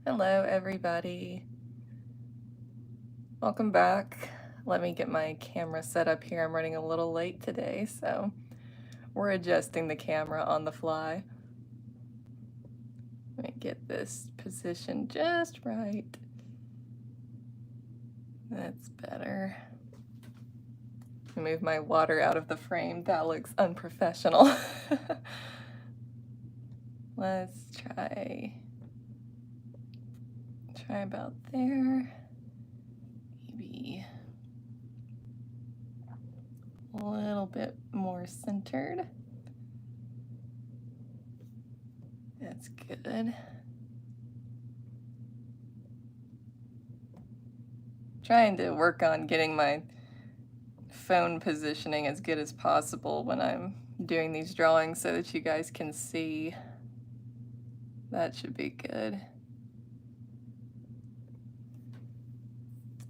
Hello, everybody. Welcome back. Let me get my camera set up here. I'm running a little late today, so we're adjusting the camera on the fly. Let me get this position just right. That's better. Move my water out of the frame. That looks unprofessional. Let's try about there. Maybe a little bit more centered. That's good. Trying to work on getting my phone positioning as good as possible when I'm doing these drawings so that you guys can see. That should be good.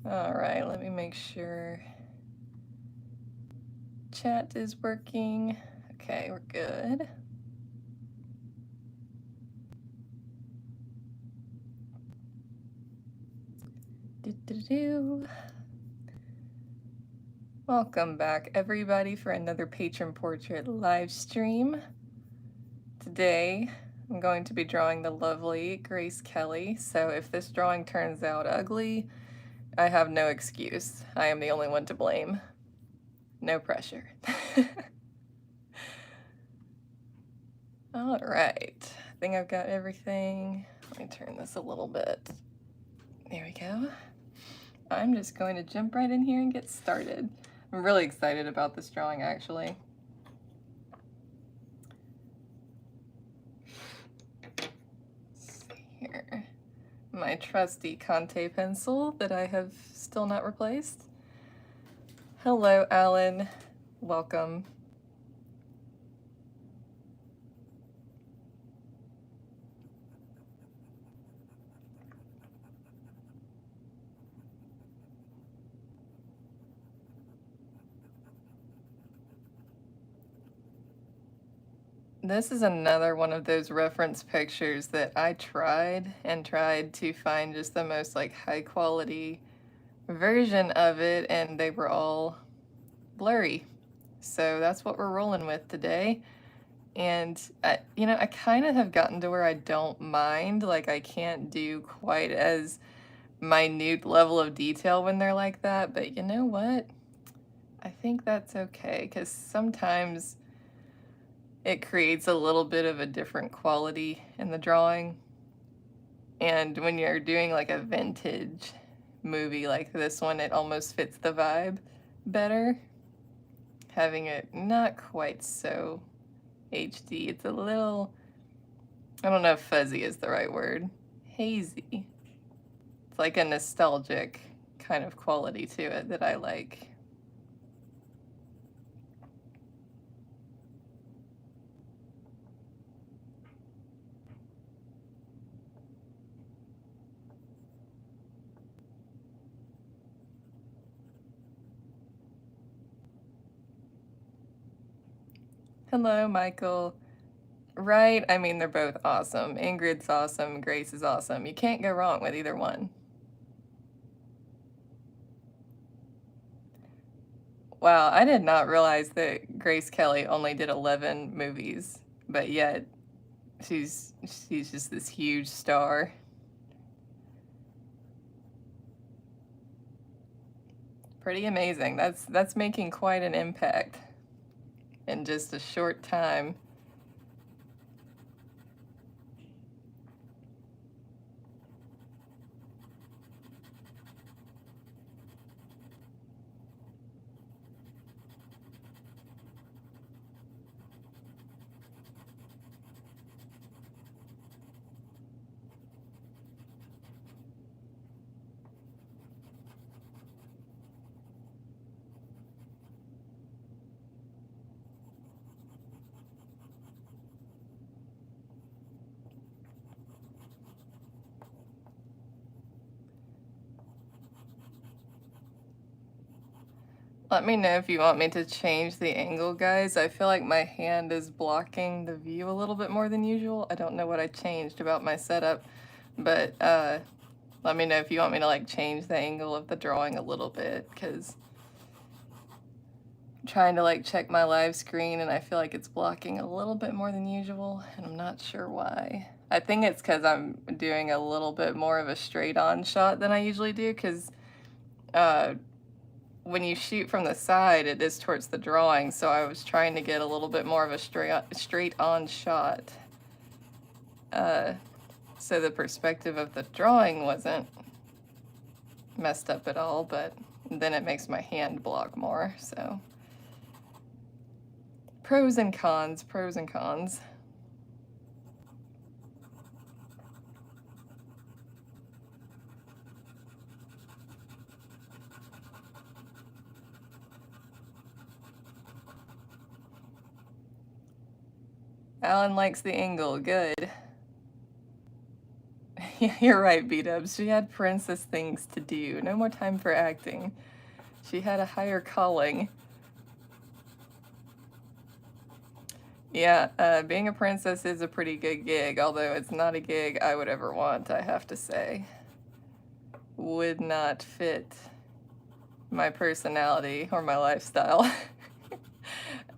All right, let me make sure chat is working. Okay, we're good. Welcome back, everybody, for another Patron Portrait live stream. Today, I'm going to be drawing the lovely Grace Kelly, so if this drawing turns out ugly, I have no excuse. I am the only one to blame. No pressure. All right, I think I've got everything. Let me turn this a little bit. There we go. I'm just going to jump right in here and get started. I'm really excited about this drawing, actually. Let's see here. My trusty Conte pencil that I have still not replaced. Hello, Alan. Welcome. This is another one of those reference pictures that I tried to find just the most like high quality version of it, and they were all blurry. So that's what we're rolling with today. And I kind of have gotten to where I don't mind, like I can't do quite as minute level of detail when they're like that, but you know what? I think that's okay, because sometimes it creates a little bit of a different quality in the drawing. And when you're doing like a vintage movie like this one, it almost fits the vibe better. Having it not quite so HD. It's a little, I don't know if fuzzy is the right word. Hazy. It's like a nostalgic kind of quality to it that I like. Hello, Michael. Right? I mean, they're both awesome. Ingrid's awesome. Grace is awesome. You can't go wrong with either one. Wow, I did not realize that Grace Kelly only did 11 movies, but yet she's just this huge star. Pretty amazing. That's making quite an impact in just a short time. Let me know if you want me to change the angle, guys. I feel like my hand is blocking the view a little bit more than usual. I don't know what I changed about my setup, But let me know if you want me to like change the angle of the drawing a little bit, because I'm trying to like check my live screen and I feel like it's blocking a little bit more than usual, and I'm not sure why. I think it's because I'm doing a little bit more of a straight on shot than I usually do, because when you shoot from the side, it is towards the drawing, so I was trying to get a little bit more of a straight on shot. So the perspective of the drawing wasn't messed up at all, but then it makes my hand block more, so. Pros and cons, pros and cons. Alan likes the angle, good. Yeah, you're right, B-dubs. She had princess things to do. No more time for acting. She had a higher calling. Yeah, being a princess is a pretty good gig, although it's not a gig I would ever want, I have to say. Would not fit my personality or my lifestyle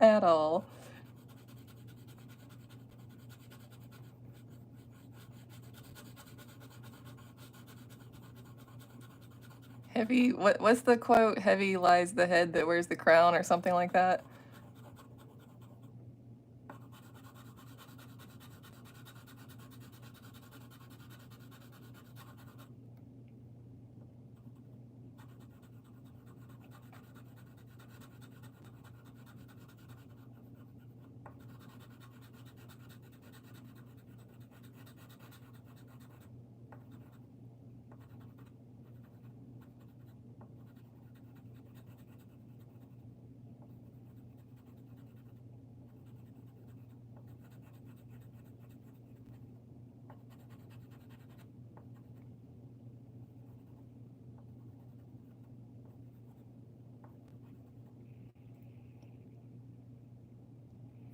at all. Heavy, what's the quote? Heavy lies the head that wears the crown, or something like that.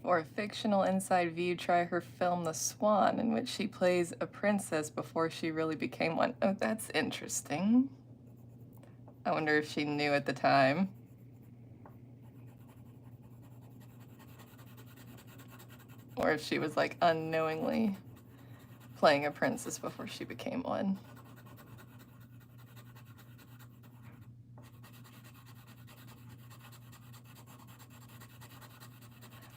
For a fictional inside view, try her film The Swan, in which she plays a princess before she really became one. Oh, that's interesting. I wonder if she knew at the time. Or if she was like unknowingly playing a princess before she became one.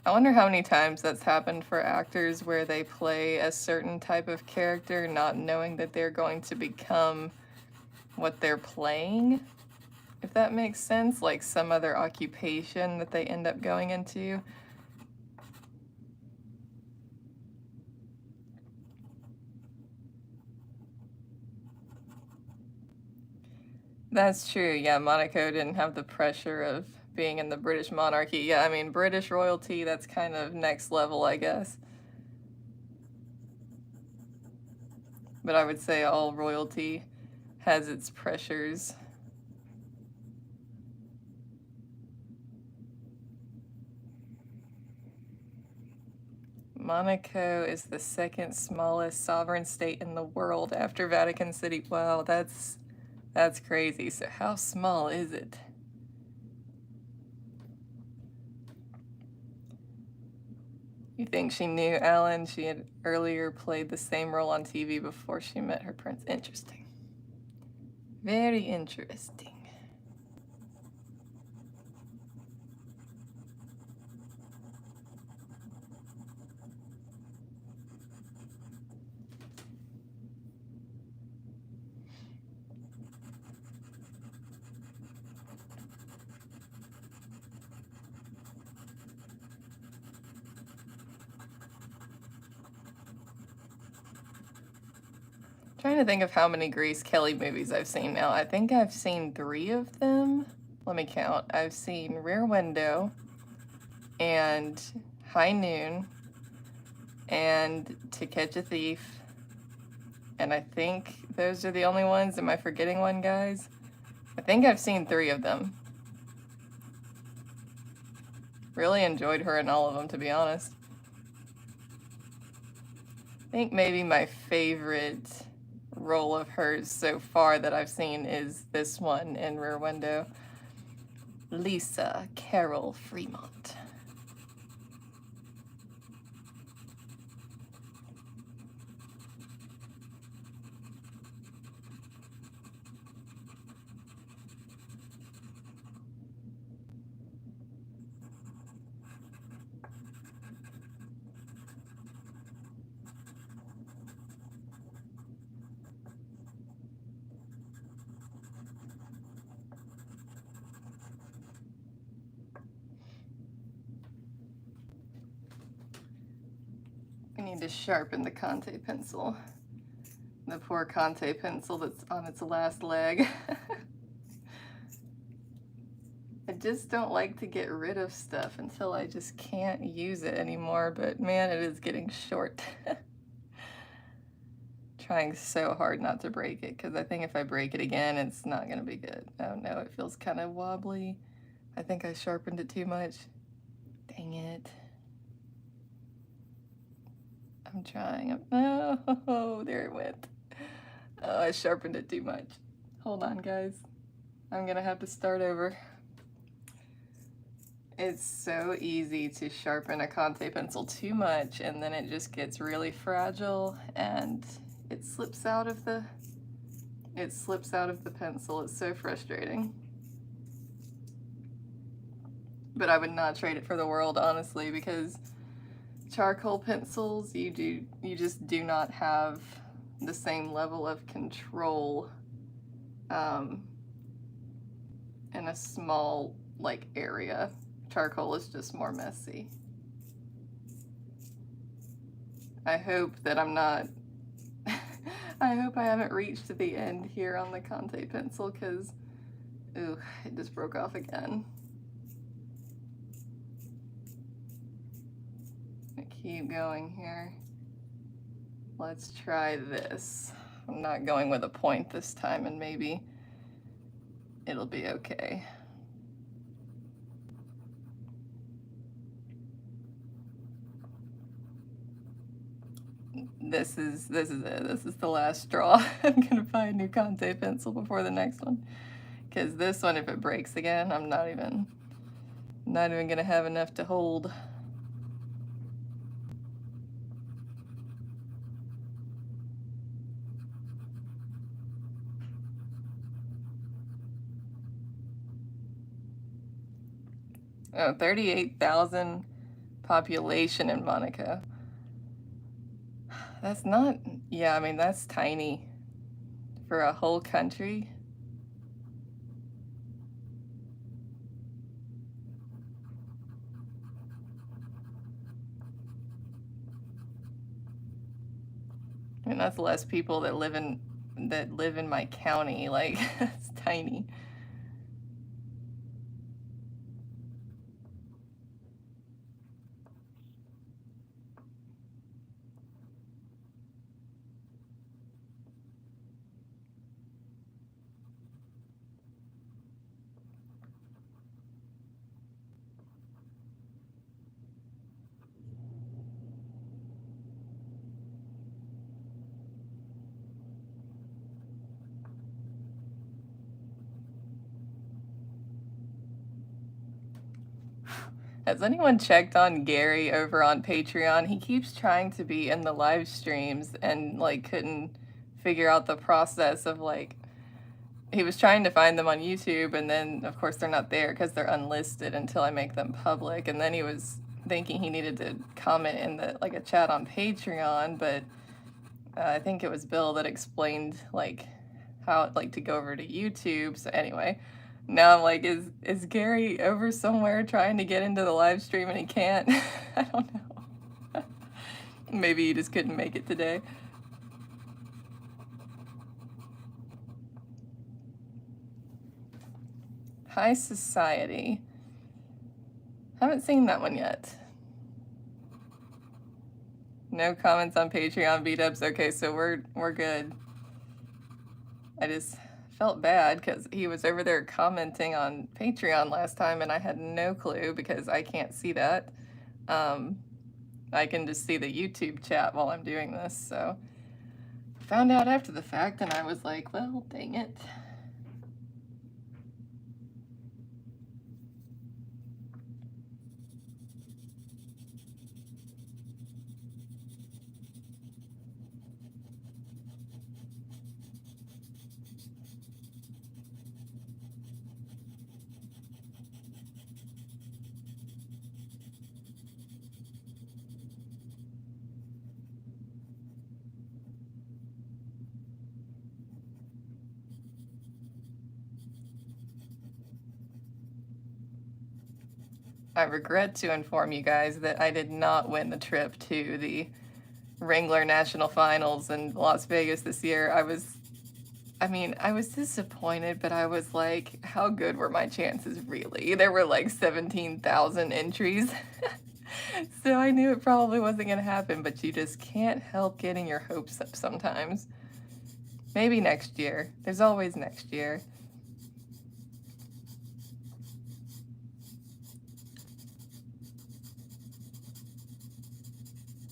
I wonder how many times that's happened for actors where they play a certain type of character not knowing that they're going to become what they're playing, if that makes sense, like some other occupation that they end up going into. That's true, yeah, Monaco didn't have the pressure of being in the British monarchy. Yeah, I mean, British royalty, that's kind of next level, I guess. But I would say all royalty has its pressures. Monaco is the second smallest sovereign state in the world after Vatican City. Wow, that's crazy. So how small is it? You think she knew Alan? She had earlier played the same role on TV before she met her prince. Interesting. Very interesting. Trying to think of how many Grace Kelly movies I've seen now. I think I've seen 3 of them. Let me count. I've seen Rear Window and High Noon and To Catch a Thief. And I think those are the only ones. Am I forgetting one, guys? I think I've seen 3 of them. Really enjoyed her in all of them, to be honest. I think maybe my favorite roll of hers so far that I've seen is this one in Rear Window. Lisa Carol Fremont. I need to sharpen the Conte pencil. The poor Conte pencil that's on its last leg. I just don't like to get rid of stuff until I just can't use it anymore, but man, it is getting short. Trying so hard not to break it, because I think if I break it again, it's not gonna be good. Oh no, it feels kind of wobbly. I think I sharpened it too much. Dang it. I'm trying. Oh, there it went. Oh, I sharpened it too much. Hold on, guys. I'm gonna have to start over. It's so easy to sharpen a Conte pencil too much, and then it just gets really fragile, and it slips out of the pencil. It's so frustrating. But I would not trade it for the world, honestly, because charcoal pencils, you just do not have the same level of control in a small area. Charcoal is just more messy. I hope that I'm not I hope I haven't reached the end here on the Conte pencil, because ooh, it just broke off again. Keep going here. Let's try this. I'm not going with a point this time, and maybe it'll be okay. This is it. This is the last straw. I'm gonna buy a new Conte pencil before the next one, because this one, if it breaks again, I'm not even gonna have enough to hold. Oh, 38,000 population in Monaco. That's not, yeah, I mean, that's tiny for a whole country. I mean, that's less people that live in my county. Like, it's tiny. Has anyone checked on Gary over on Patreon? He keeps trying to be in the live streams and couldn't figure out the process of he was trying to find them on YouTube, and then of course they're not there because they're unlisted until I make them public. And then he was thinking he needed to comment in the a chat on Patreon, but I think it was Bill that explained how to go over to YouTube. So anyway, now I'm like, is Gary over somewhere trying to get into the live stream and he can't? I don't know. Maybe he just couldn't make it today. High Society. Haven't seen that one yet. No comments on Patreon, B-dubs. Okay, so we're good. I just felt bad because he was over there commenting on Patreon last time, and I had no clue because I can't see that. I can just see the YouTube chat while I'm doing this, so Found out after the fact, and I was like, well, dang it. I regret to inform you guys that I did not win the trip to the Wrangler National Finals in Las Vegas this year. I was disappointed, but I was like, how good were my chances really? There were like 17,000 entries. So I knew it probably wasn't going to happen, but you just can't help getting your hopes up sometimes. Maybe next year. There's always next year.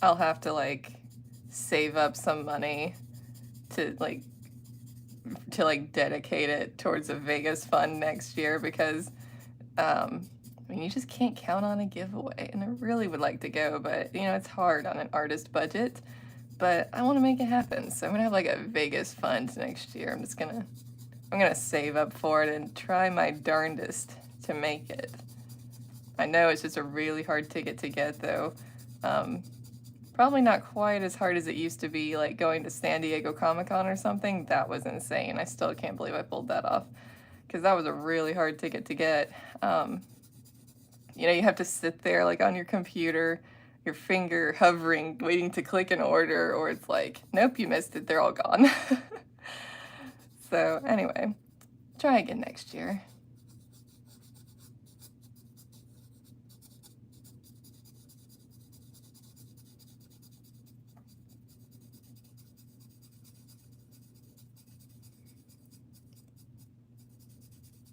I'll have to like save up some money to dedicate it towards a Vegas fund next year because you just can't count on a giveaway, and I really would like to go, but it's hard on an artist budget, but I want to make it happen. So I'm gonna have like a Vegas fund next year. I'm gonna save up for it and try my darndest to make it. I know it's just a really hard ticket to get though. Probably not quite as hard as it used to be, like going to San Diego Comic-Con or something. That was insane. I still can't believe I pulled that off because that was a really hard ticket to get. You have to sit there like on your computer, your finger hovering, waiting to click an order, or it's like, nope, you missed it, they're all gone. So anyway, try again next year.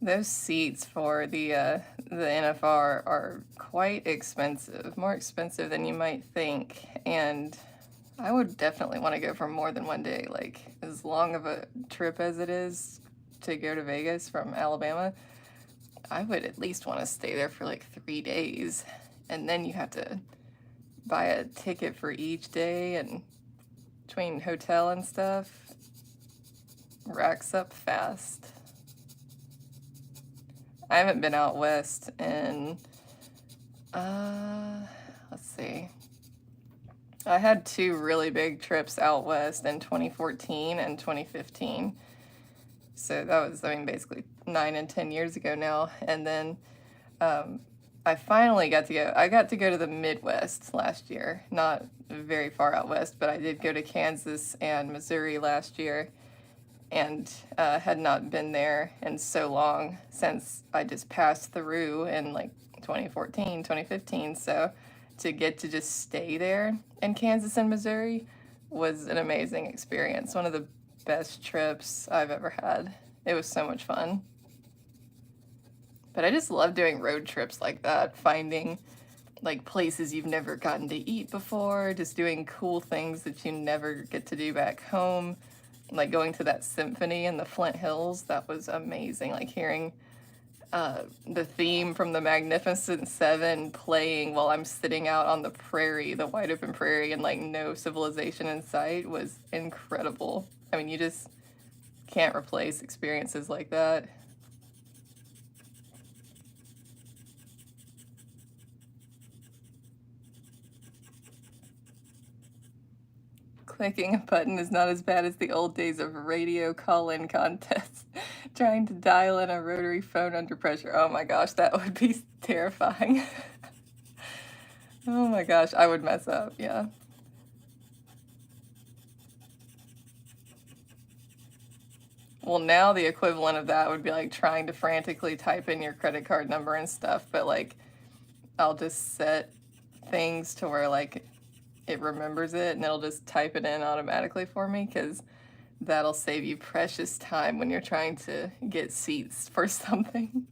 Those seats for the NFR are quite expensive, more expensive than you might think, and I would definitely want to go for more than one day. Like, as long of a trip as it is to go to Vegas from Alabama, I would at least want to stay there for like 3 days, and then you have to buy a ticket for each day, and between hotel and stuff, racks up fast. I haven't been out west in, let's see. I had 2 really big trips out west in 2014 and 2015. So that was, basically 9 and 10 years ago now. And then I finally got to go. I got to go to the Midwest last year. Not very far out west, but I did go to Kansas and Missouri last year. And had not been there in so long since I just passed through in like 2014, 2015. So to get to just stay there in Kansas and Missouri was an amazing experience. One of the best trips I've ever had. It was so much fun. But I just love doing road trips like that, finding like places you've never gotten to eat before, just doing cool things that you never get to do back home. Like going to that symphony in the Flint Hills, that was amazing. Like hearing the theme from the Magnificent Seven playing while I'm sitting out on the prairie, the wide open prairie, and like no civilization in sight was incredible. You just can't replace experiences like that. Clicking a button is not as bad as the old days of radio call-in contests. Trying to dial in a rotary phone under pressure. Oh my gosh, that would be terrifying. Oh my gosh, I would mess up, yeah. Well, now the equivalent of that would be like trying to frantically type in your credit card number and stuff, but like I'll just set things to where like it remembers it and it'll just type it in automatically for me, because that'll save you precious time when you're trying to get seats for something.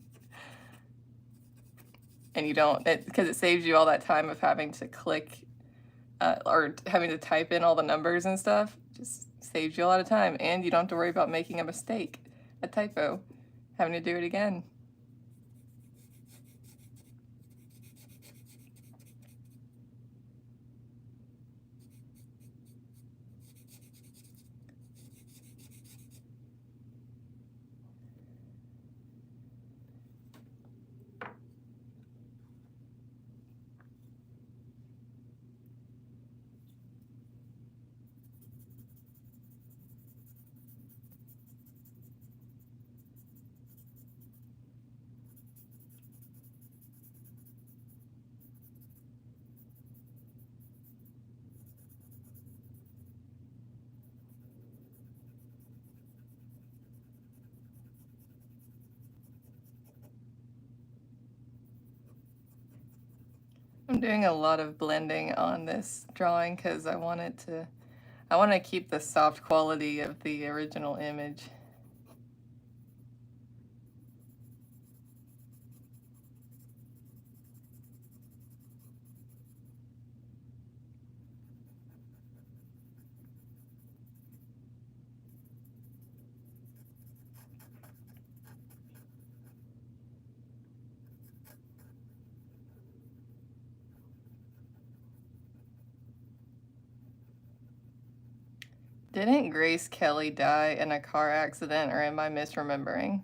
And you don't, because it saves you all that time of having to click or having to type in all the numbers and stuff. Just Saves you a lot of time, and you don't have to worry about making a mistake, a typo, having to do it again. I'm doing a lot of blending on this drawing because I want to keep the soft quality of the original image. Didn't Grace Kelly die in a car accident, or am I misremembering?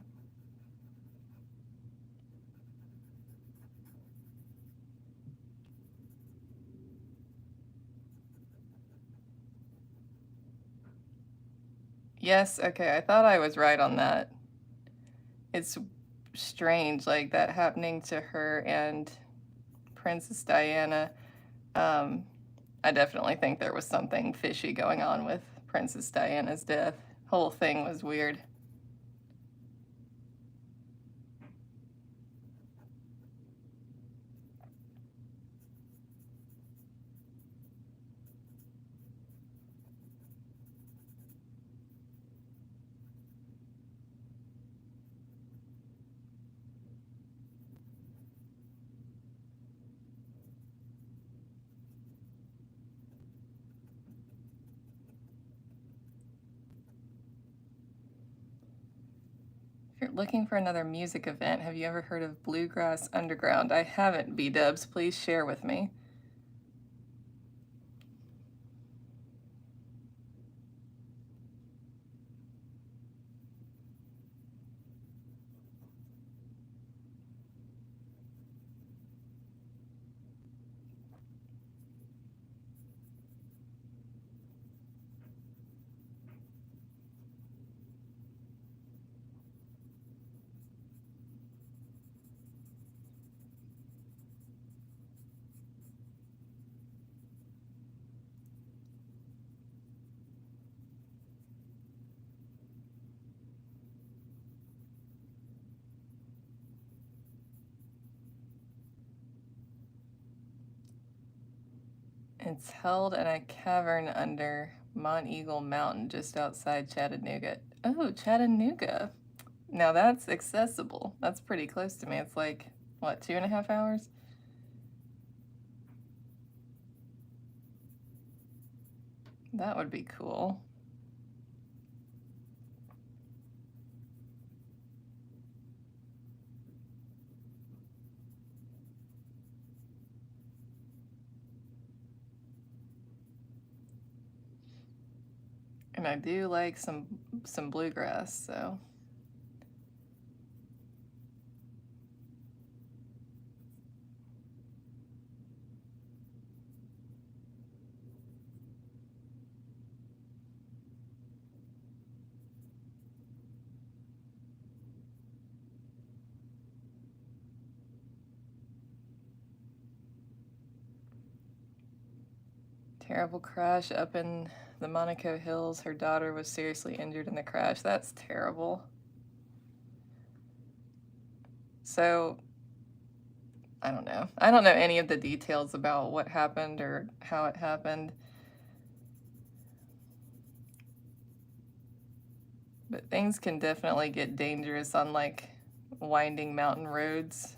Yes, okay, I thought I was right on that. It's strange, like, that happening to her and Princess Diana. I definitely think there was something fishy going on with Princess Diana's death. Whole thing was weird. If you're looking for another music event, have you ever heard of Bluegrass Underground? I haven't, B-dubs. Please share with me. It's held in a cavern under Monteagle Mountain just outside Chattanooga. Oh, Chattanooga. Now that's accessible. That's pretty close to me. It's like, what, 2.5 hours? That would be cool. And I do like some bluegrass, so. Terrible crash up in the Monaco Hills. Her daughter was seriously injured in the crash. That's terrible. So, I don't know. I don't know any of the details about what happened or how it happened. But things can definitely get dangerous on, like, winding mountain roads.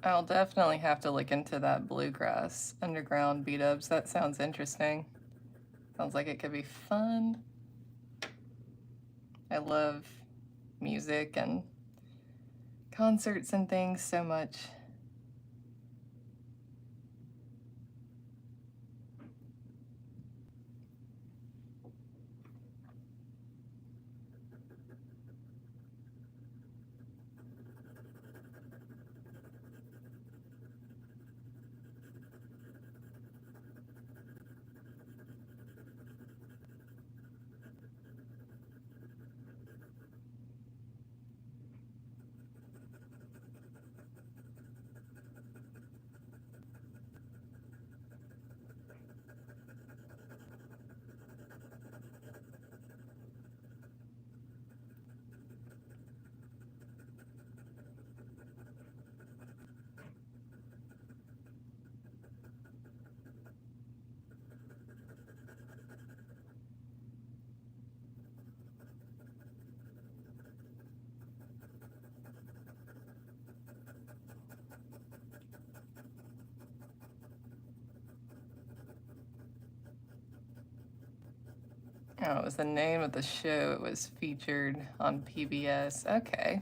I'll definitely have to look into that bluegrass underground beat-ups. That sounds interesting. Sounds like it could be fun. I love music and concerts and things so much. Oh, it was the name of the show. It was featured on PBS. Okay.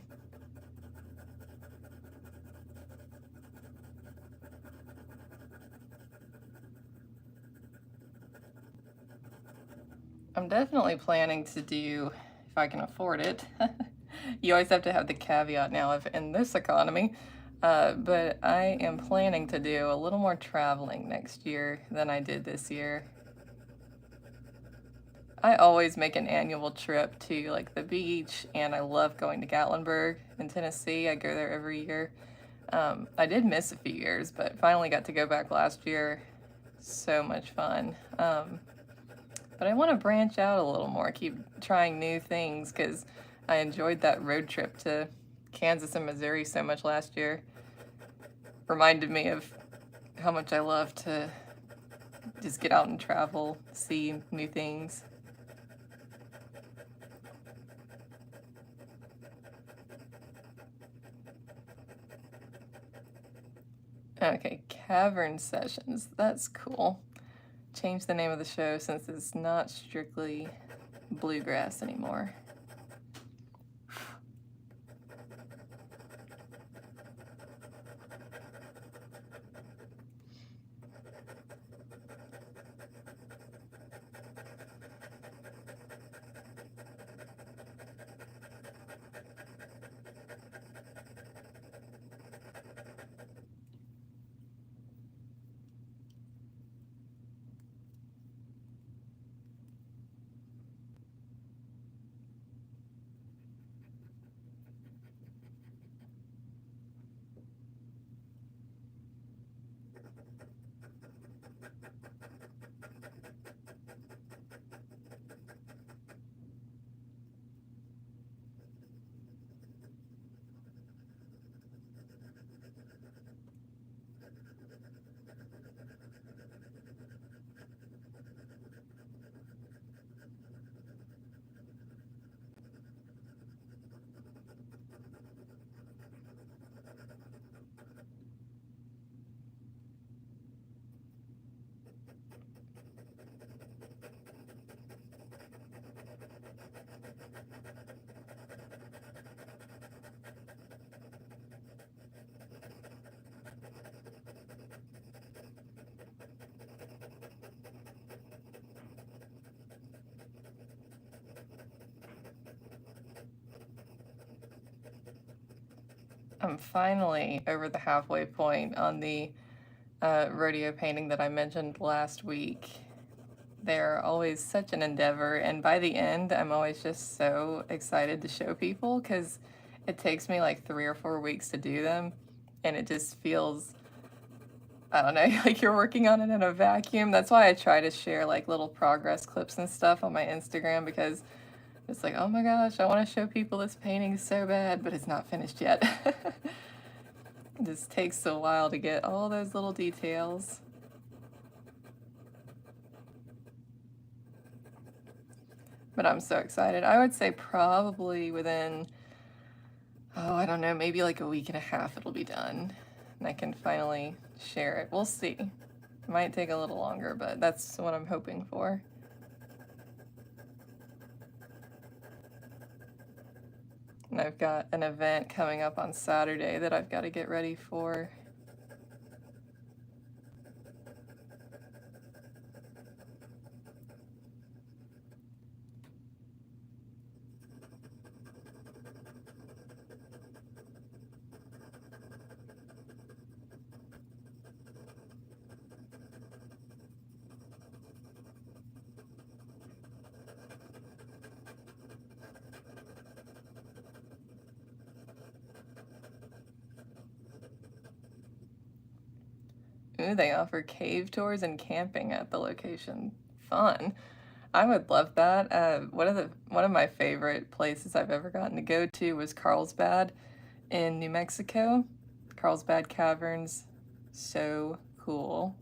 I'm definitely planning to do, if I can afford it. You always have to have the caveat now of in this economy. But I am planning to do a little more traveling next year than I did this year. I always make an annual trip to like the beach, and I love going to Gatlinburg in Tennessee. I go there every year. I did miss a few years, but finally got to go back last year. So much fun. But I want to branch out a little more, keep trying new things, because I enjoyed that road trip to Kansas and Missouri so much last year. Reminded me of how much I love to just get out and travel, see new things. Okay, Cavern Sessions. That's cool. Change the name of the show since it's not strictly bluegrass anymore. I'm finally over the halfway point on the rodeo painting that I mentioned last week. They're always such an endeavor, and by the end, I'm always just so excited to show people because it takes me like 3 or 4 weeks to do them, and it just feels, I don't know, like you're working on it in a vacuum. That's why I try to share like little progress clips and stuff on my Instagram because it's like, oh my gosh, I want to show people this painting so bad, but it's not finished yet. It just takes a while to get all those little details. But I'm so excited. I would say probably within, oh, I don't know, maybe like a week and a half it'll be done. and I can finally share it. We'll see. It might take a little longer, but that's what I'm hoping for. And I've got an event coming up on Saturday that I've got to get ready for. Ooh, they offer cave tours and camping at the location. Fun. I would love that. One of my favorite places I've ever gotten to go to was Carlsbad in New Mexico. Carlsbad Caverns. So cool.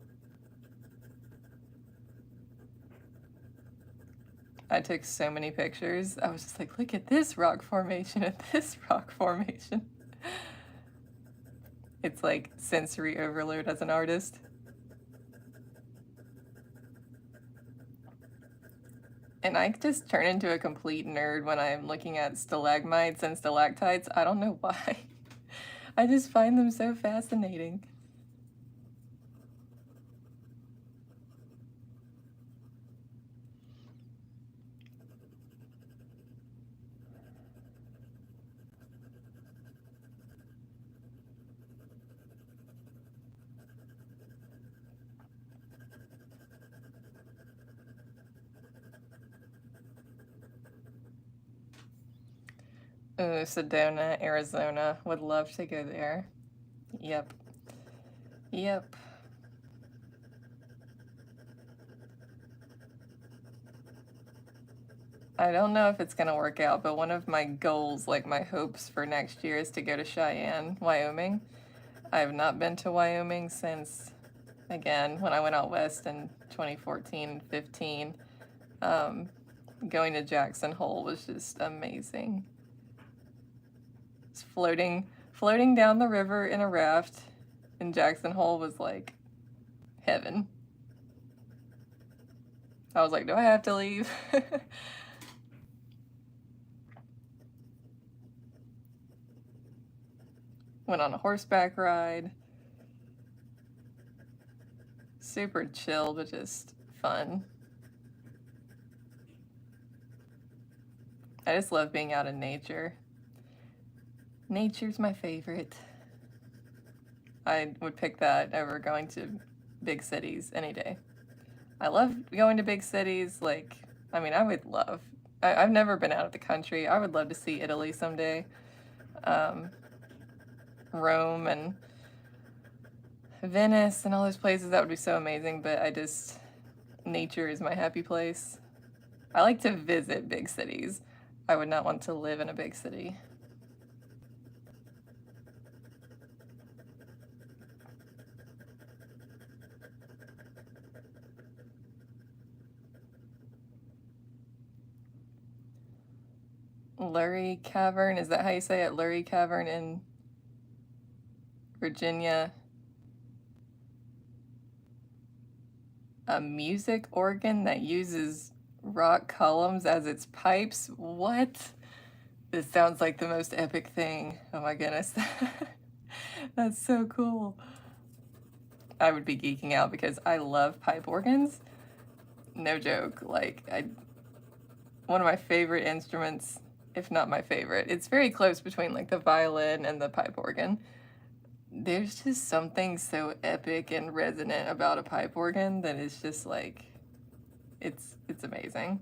I took so many pictures. I was just like, look at this rock formation and this rock formation. It's like sensory overload as an artist. And I just turn into a complete nerd when I'm looking at stalagmites and stalactites. I don't know why. I just find them so fascinating. Ooh, Sedona, Arizona. Would love to go there. Yep. Yep. I don't know if it's gonna work out, but one of my goals, like my hopes for next year, is to go to Cheyenne, Wyoming. I have not been to Wyoming since, again, when I went out west in 2014 and 15. Going to Jackson Hole was just amazing. Just floating down the river in a raft in Jackson Hole was like heaven. I was like, do I have to leave? Went on a horseback ride. Super chill, but just fun. I just love being out in nature. Nature's my favorite. I would pick that over going to big cities any day. I love going to big cities. Like, I mean, I've never been out of the country. I would love to see Italy someday. Rome and Venice and all those places, that would be so amazing, but nature is my happy place. I like to visit big cities. I would not want to live in a big city. Lurie Cavern, is that how you say it? Lurie Cavern in Virginia. A music organ that uses rock columns as its pipes? What? This sounds like the most epic thing. Oh my goodness. That's so cool. I would be geeking out because I love pipe organs. No joke. Like, one of my favorite instruments, if not my favorite. It's very close between like the violin and the pipe organ. There's just something so epic and resonant about a pipe organ that is just like, it's amazing.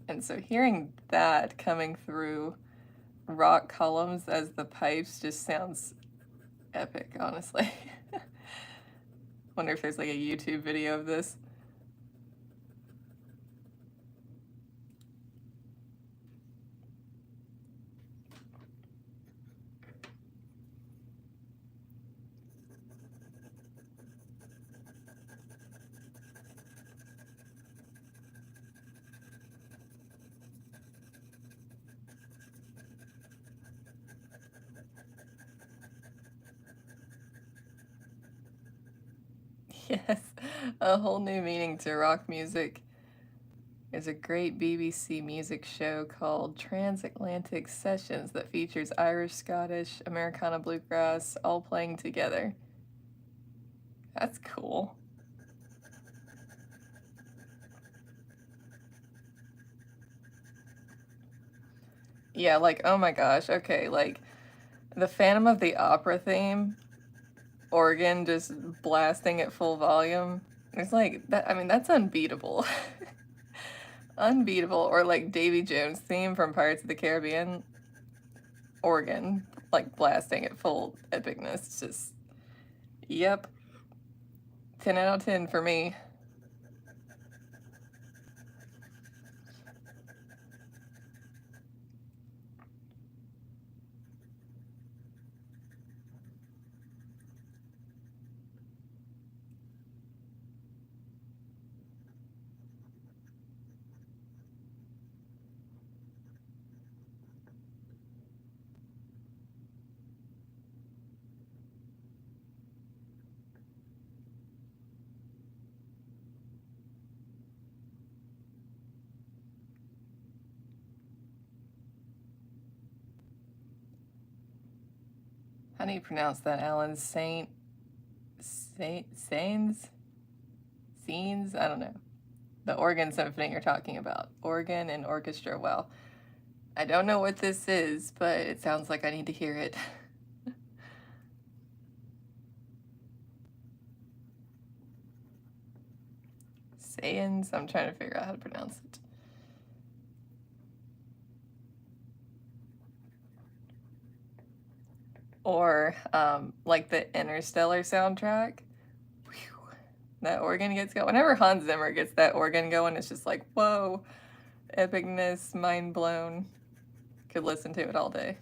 And so hearing that coming through rock columns as the pipes just sounds epic, honestly. Wonder if there's like a YouTube video of this. Yes, a whole new meaning to rock music. There's a great BBC music show called Transatlantic Sessions that features Irish, Scottish, Americana bluegrass all playing together. That's cool. Yeah, like, oh my gosh, okay, like, the Phantom of the Opera theme, organ just blasting at full volume. It's like, that, I mean, that's unbeatable. Unbeatable. Or like Davy Jones' theme from Pirates of the Caribbean, organ, like, blasting at full epicness. It's just, yep. 10 out of 10 for me. How do you pronounce that, Alan? Sains? Scenes? I don't know. The organ symphony you're talking about. Organ and orchestra. Well, I don't know what this is, but it sounds like I need to hear it. Sayans? I'm trying to figure out how to pronounce it. Or, like the Interstellar soundtrack. Whew, that organ gets going. Whenever Hans Zimmer gets that organ going, it's just like, whoa, epicness, mind blown. Could listen to it all day.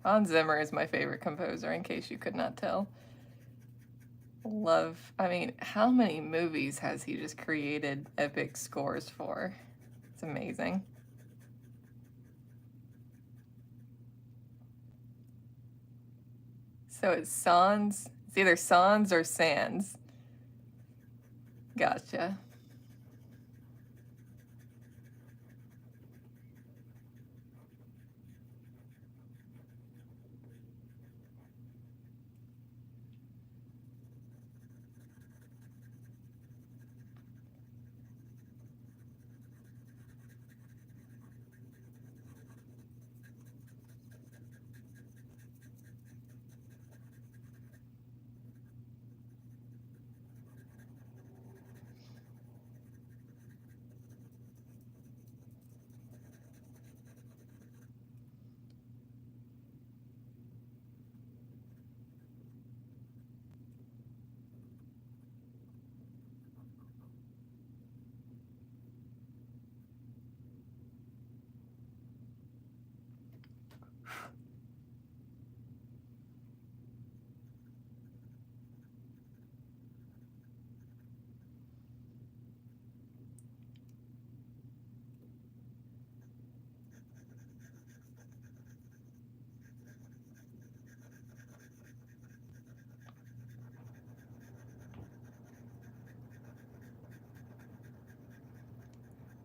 Hans Zimmer is my favorite composer, in case you could not tell. Love, I mean, how many movies has he just created epic scores for? It's amazing. So it's Sans, it's either Sans or Sans. Gotcha.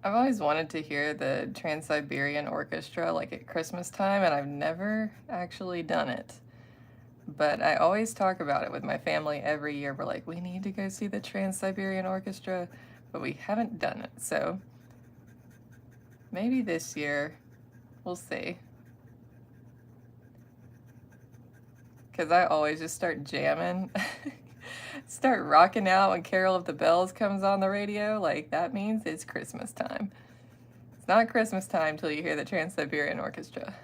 I've always wanted to hear the Trans-Siberian Orchestra like at Christmas time, and I've never actually done it. But I always talk about it with my family every year. We're like, we need to go see the Trans-Siberian Orchestra, but we haven't done it. So maybe this year, we'll see. Because I always just start jamming, start rocking out when Carol of the Bells comes on the radio. Like, that means it's Christmas time. It's not Christmas time till you hear the Trans-Siberian Orchestra.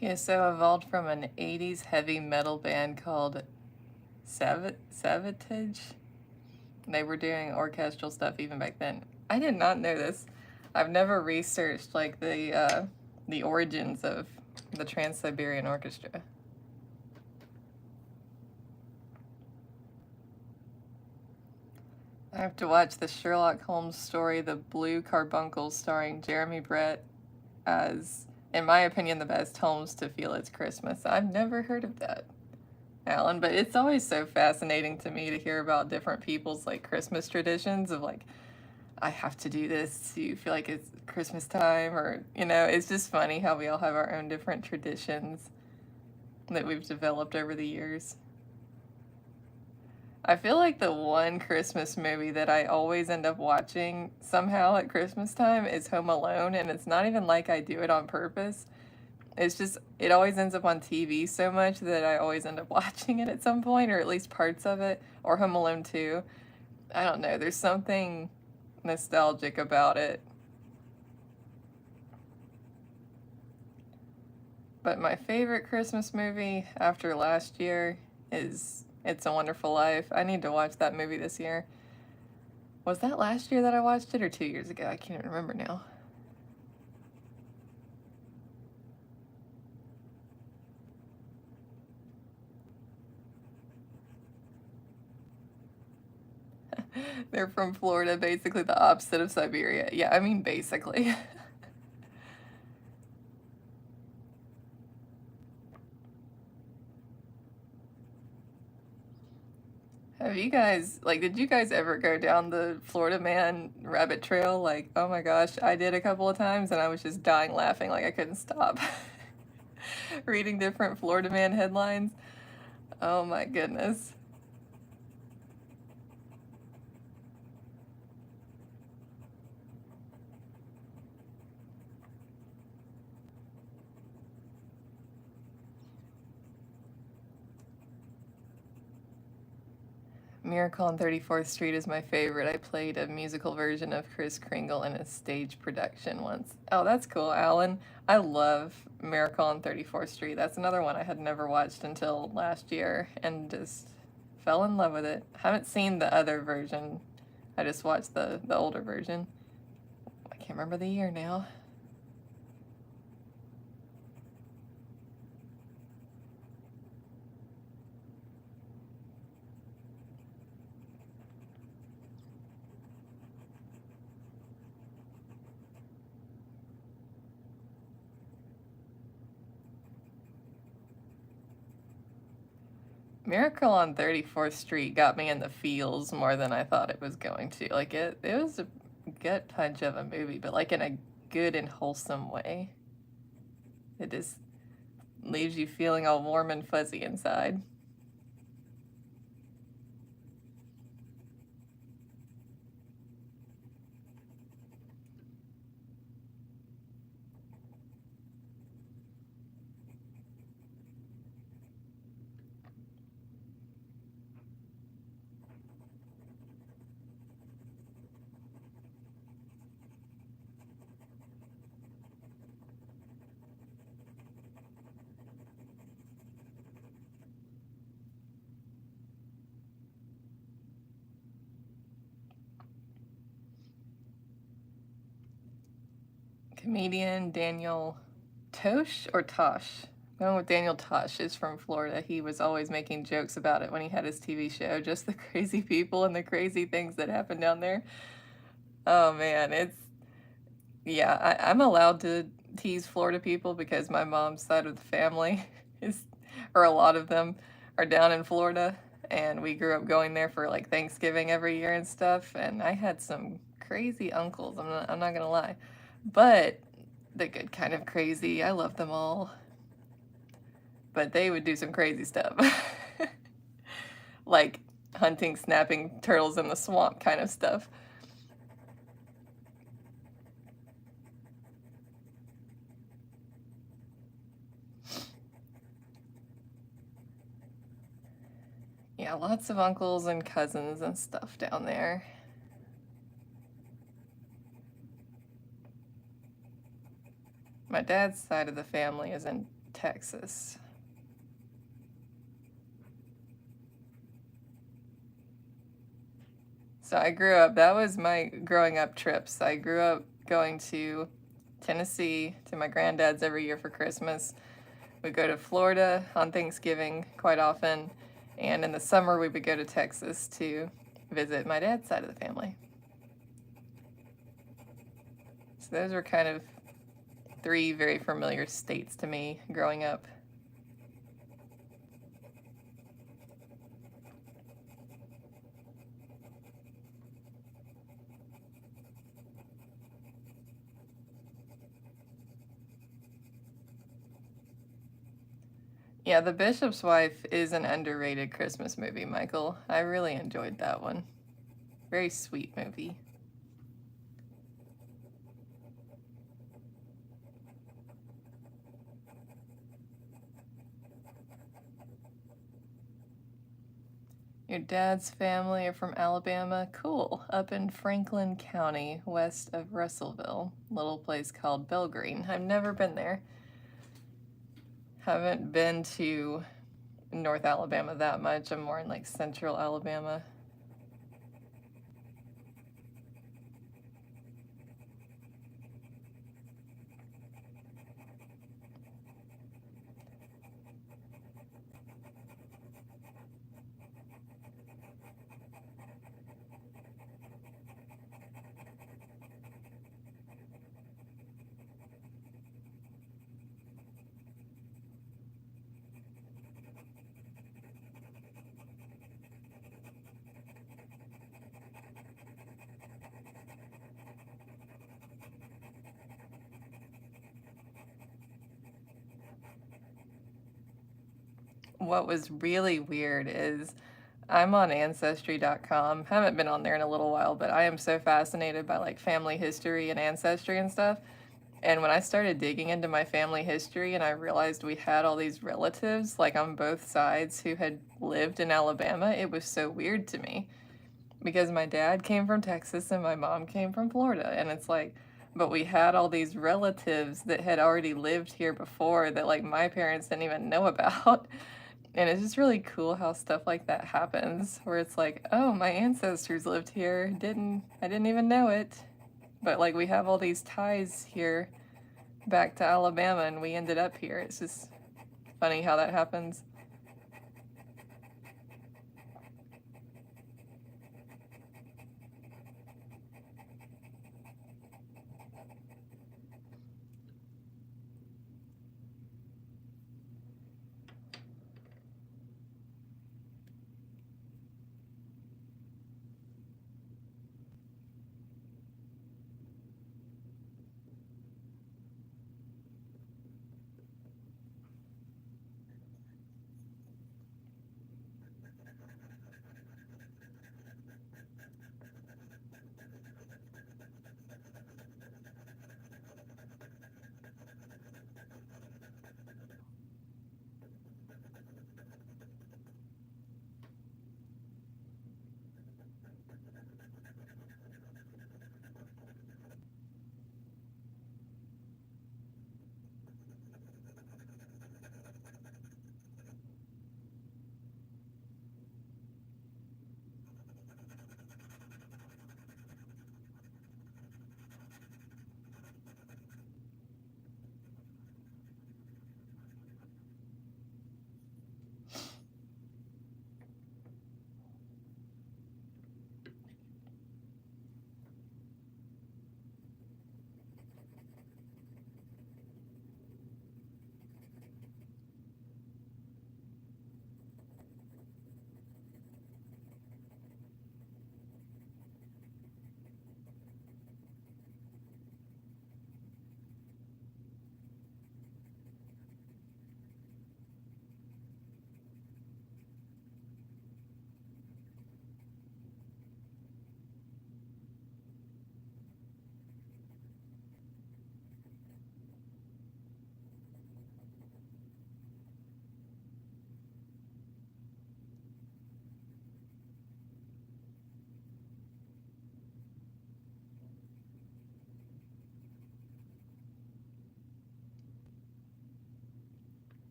TSO evolved from an 80s heavy metal band called Savatage. They were doing orchestral stuff even back then. I did not know this. I've never researched like the origins of the Trans-Siberian Orchestra. I have to watch the Sherlock Holmes story, The Blue Carbuncles, starring Jeremy Brett as, in my opinion, the best Holmes to feel it's Christmas. I've never heard of that, Alan, but it's always so fascinating to me to hear about different people's like Christmas traditions of like, I have to do this to feel like it's Christmas time, or, you know, it's just funny how we all have our own different traditions that we've developed over the years. I feel like the one Christmas movie that I always end up watching somehow at Christmas time is Home Alone, and it's not even like I do it on purpose. It's just, it always ends up on TV so much that I always end up watching it at some point, or at least parts of it, or Home Alone 2. I don't know, there's something nostalgic about it. But my favorite Christmas movie after last year is It's a Wonderful Life. I need to watch that movie this year. Was that last year that I watched it, or 2 years ago? I can't remember now. They're from Florida, basically the opposite of Siberia. Yeah, I mean, basically. Have you guys, like, did you guys ever go down the Florida Man rabbit trail? Like, oh my gosh, I did a couple of times and I was just dying laughing, like I couldn't stop. Reading different Florida Man headlines. Oh my goodness. Miracle on 34th Street is my favorite. I played a musical version of Kris Kringle in a stage production once. Oh, that's cool, Alan. I love Miracle on 34th Street. That's another one I had never watched until last year and just fell in love with it. Haven't seen the other version. I just watched the older version. I can't remember the year now. Miracle on 34th Street got me in the feels more than I thought it was going to. Like, it was a gut punch of a movie, but like in a good and wholesome way. It just leaves you feeling all warm and fuzzy inside. Comedian Daniel Tosh or Tosh? Going with Daniel Tosh is from Florida. He was always making jokes about it when he had his TV show, just the crazy people and the crazy things that happen down there. Oh man, yeah, I'm allowed to tease Florida people because my mom's side of the family is, or a lot of them are down in Florida, and we grew up going there for like Thanksgiving every year and stuff, and I had some crazy uncles, I'm not gonna lie. But the good kind of crazy, I love them all. But they would do some crazy stuff. Like hunting, snapping turtles in the swamp kind of stuff. Yeah, lots of uncles and cousins and stuff down there. My dad's side of the family is in Texas. So I grew up, that was my growing up trips. I grew up going to Tennessee to my granddad's every year for Christmas. We'd go to Florida on Thanksgiving quite often. And in the summer, we would go to Texas to visit my dad's side of the family. So those were kind of 3 very familiar states to me growing up. Yeah, The Bishop's Wife is an underrated Christmas movie, Michael. I really enjoyed that one. Very sweet movie. Your dad's family are from Alabama? Cool. Up in Franklin County, west of Russellville. Little place called Belgreen. I've never been there. Haven't been to North Alabama that much. I'm more in like central Alabama. What was really weird is I'm on Ancestry.com. Haven't been on there in a little while, but I am so fascinated by like family history and ancestry and stuff. And when I started digging into my family history and I realized we had all these relatives, like on both sides, who had lived in Alabama, it was so weird to me. Because my dad came from Texas and my mom came from Florida. And it's like, but we had all these relatives that had already lived here before that like my parents didn't even know about. And it's just really cool how stuff like that happens, where it's like, oh, my ancestors lived here. I didn't even know it. But like we have all these ties here back to Alabama and we ended up here. It's just funny how that happens.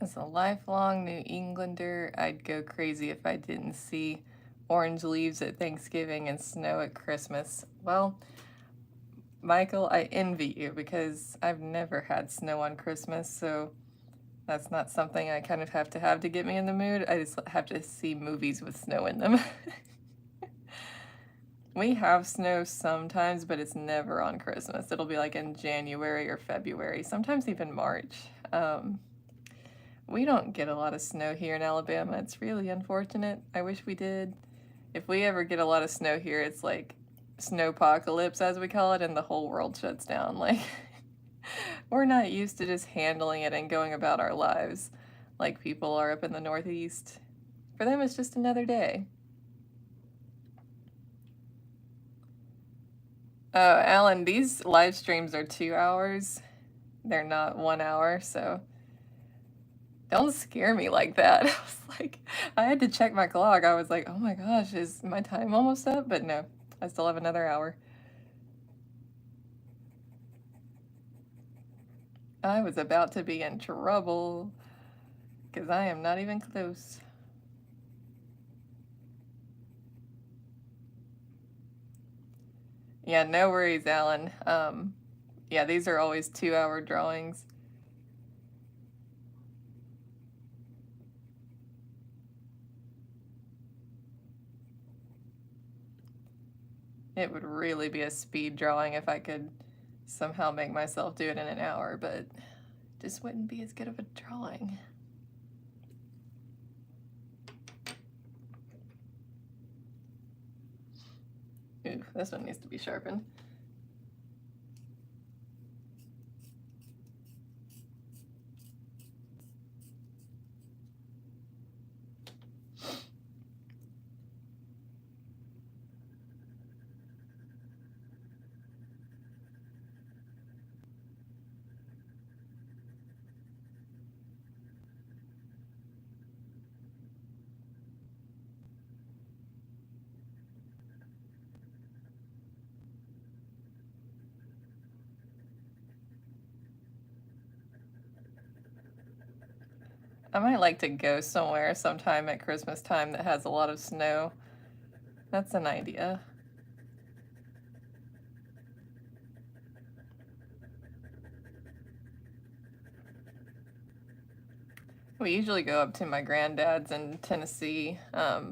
As a lifelong New Englander, I'd go crazy if I didn't see orange leaves at Thanksgiving and snow at Christmas. Well, Michael, I envy you because I've never had snow on Christmas, so that's not something I kind of have to get me in the mood. I just have to see movies with snow in them. We have snow sometimes, but it's never on Christmas. It'll be like in January or February, sometimes even March. We don't get a lot of snow here in Alabama. It's really unfortunate. I wish we did. If we ever get a lot of snow here, it's like snowpocalypse, as we call it, and the whole world shuts down. Like, we're not used to just handling it and going about our lives like people are up in the Northeast. For them, it's just another day. Oh, Alan, these live streams are 2 hours. They're not 1 hour, so don't scare me like that. I was like, I had to check my clock. I was like, oh my gosh, is my time almost up? But no, I still have another hour. I was about to be in trouble because I am not even close. Yeah, no worries, Alan. Yeah, these are always 2 hour drawings. It would really be a speed drawing if I could somehow make myself do it in an hour, but it just wouldn't be as good of a drawing. Ooh, this one needs to be sharpened. I might like to go somewhere sometime at Christmas time that has a lot of snow. That's an idea. We usually go up to my granddad's in Tennessee,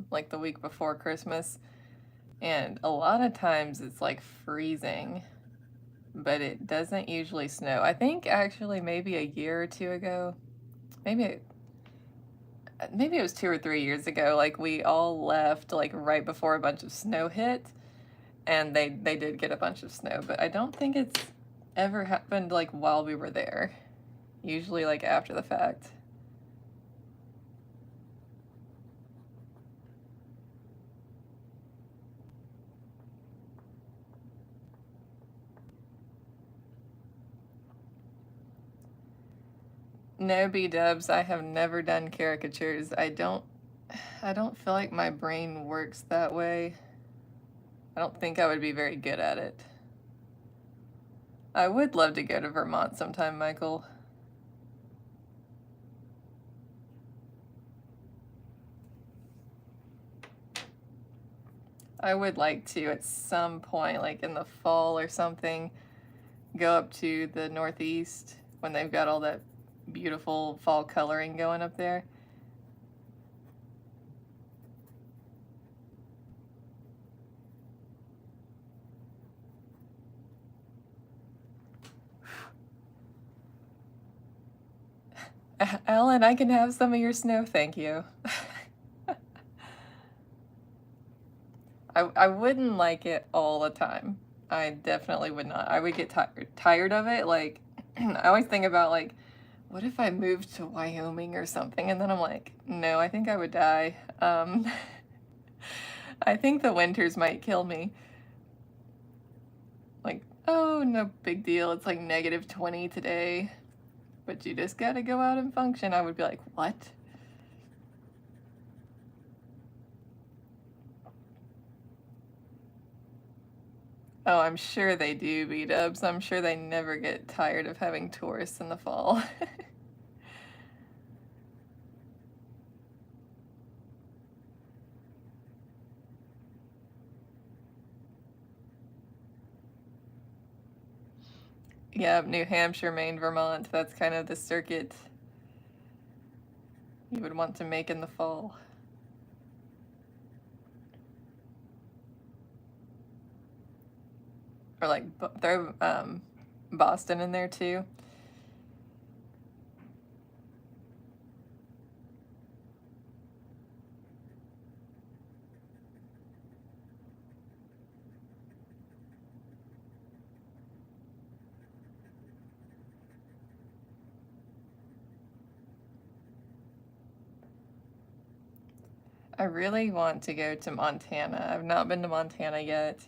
like the week before Christmas, and a lot of times it's like freezing, but it doesn't usually snow. I think actually maybe a year or two ago, maybe it was 2 or 3 years ago, like we all left like right before a bunch of snow hit, and they did get a bunch of snow, but I don't think it's ever happened like while we were there. Usually like after the fact. No, B-dubs, I have never done caricatures. I don't feel like my brain works that way. I don't think I would be very good at it. I would love to go to Vermont sometime, Michael. I would like to at some point, like in the fall or something, go up to the Northeast when they've got all that beautiful fall coloring going up there. Alan, I can have some of your snow, thank you. I wouldn't like it all the time. I definitely would not. I would get tired of it. Like, I always think about, like, what if I moved to Wyoming or something? And then I'm like, no, I think I would die. I think the winters might kill me. Like, oh, no big deal. It's like -20 today. But you just gotta go out and function. I would be like, what? Oh, I'm sure they do, B-dubs. I'm sure they never get tired of having tourists in the fall. Yeah, New Hampshire, Maine, Vermont. That's kind of the circuit you would want to make in the fall. Or like throw Boston in there too. I really want to go to Montana. I've not been to Montana yet.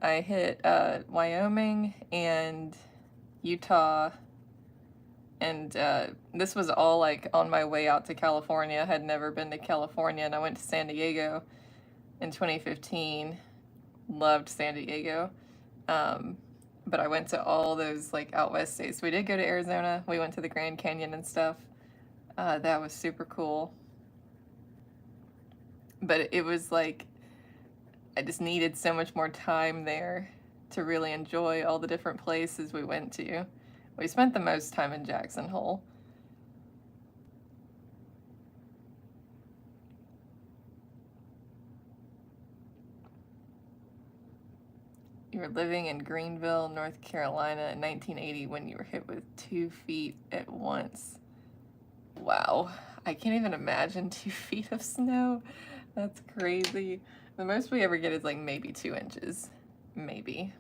I hit Wyoming and Utah, and this was all like on my way out to California. I had never been to California, and I went to San Diego in 2015. Loved San Diego. But I went to all those like out west states. We did go to Arizona. We went to the Grand Canyon and stuff. That was super cool. But it was like, I just needed so much more time there to really enjoy all the different places we went to. We spent the most time in Jackson Hole. You were living in Greenville, North Carolina in 1980 when you were hit with 2 feet at once. Wow, I can't even imagine 2 feet of snow. That's crazy. The most we ever get is like maybe 2 inches. Maybe.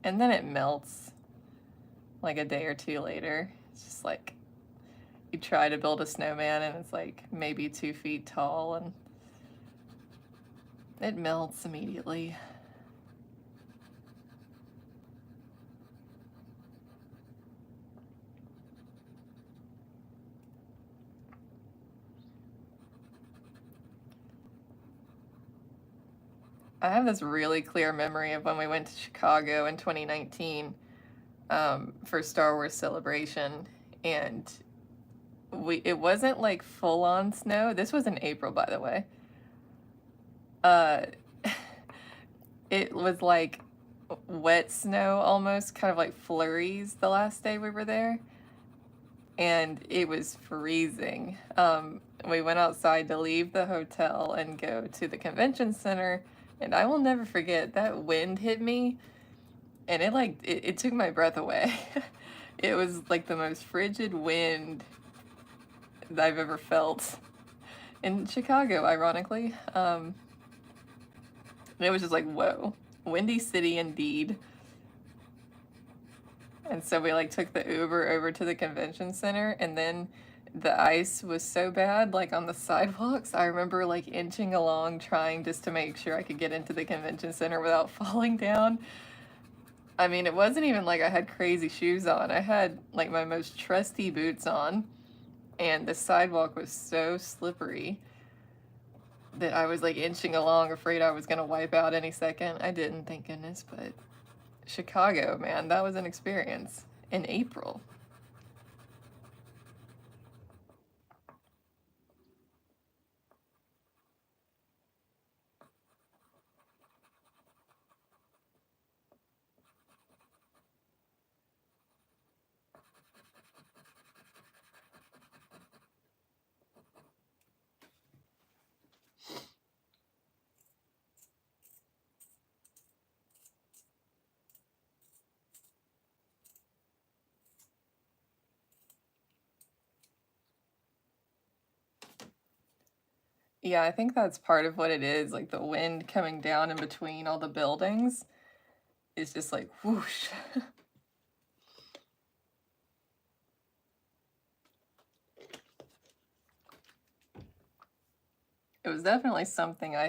And then it melts like a day or two later. It's just like you try to build a snowman and it's like maybe 2 feet tall and it melts immediately. I have this really clear memory of when we went to Chicago in 2019 for Star Wars Celebration, and it wasn't like full on snow. This was in April, by the way. It was like wet snow almost, kind of like flurries the last day we were there, and it was freezing. We went outside to leave the hotel and go to the convention center, and I will never forget that wind hit me, and it took my breath away. It was like the most frigid wind that I've ever felt in Chicago, ironically. It was just like, whoa, windy city indeed. And so we like took the Uber over to the convention center, and then the ice was so bad, like on the sidewalks. I remember like inching along trying just to make sure I could get into the convention center without falling down. I mean, it wasn't even like I had crazy shoes on. I had like my most trusty boots on, and the sidewalk was so slippery that I was like inching along, afraid I was gonna wipe out any second. I didn't, thank goodness, but Chicago, man, that was an experience in April. Yeah, I think that's part of what it is, like the wind coming down in between all the buildings is just like whoosh. It was definitely something I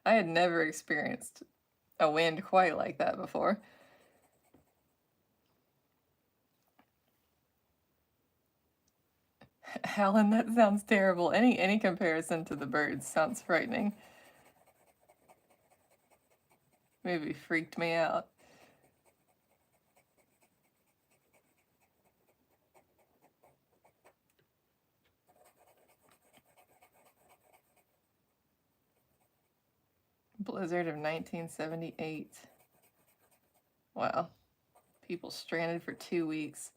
had never experienced a wind quite like that before. Alan, that sounds terrible. Any comparison to the birds sounds frightening. Maybe freaked me out. Blizzard of 1978. Wow. People stranded for 2 weeks.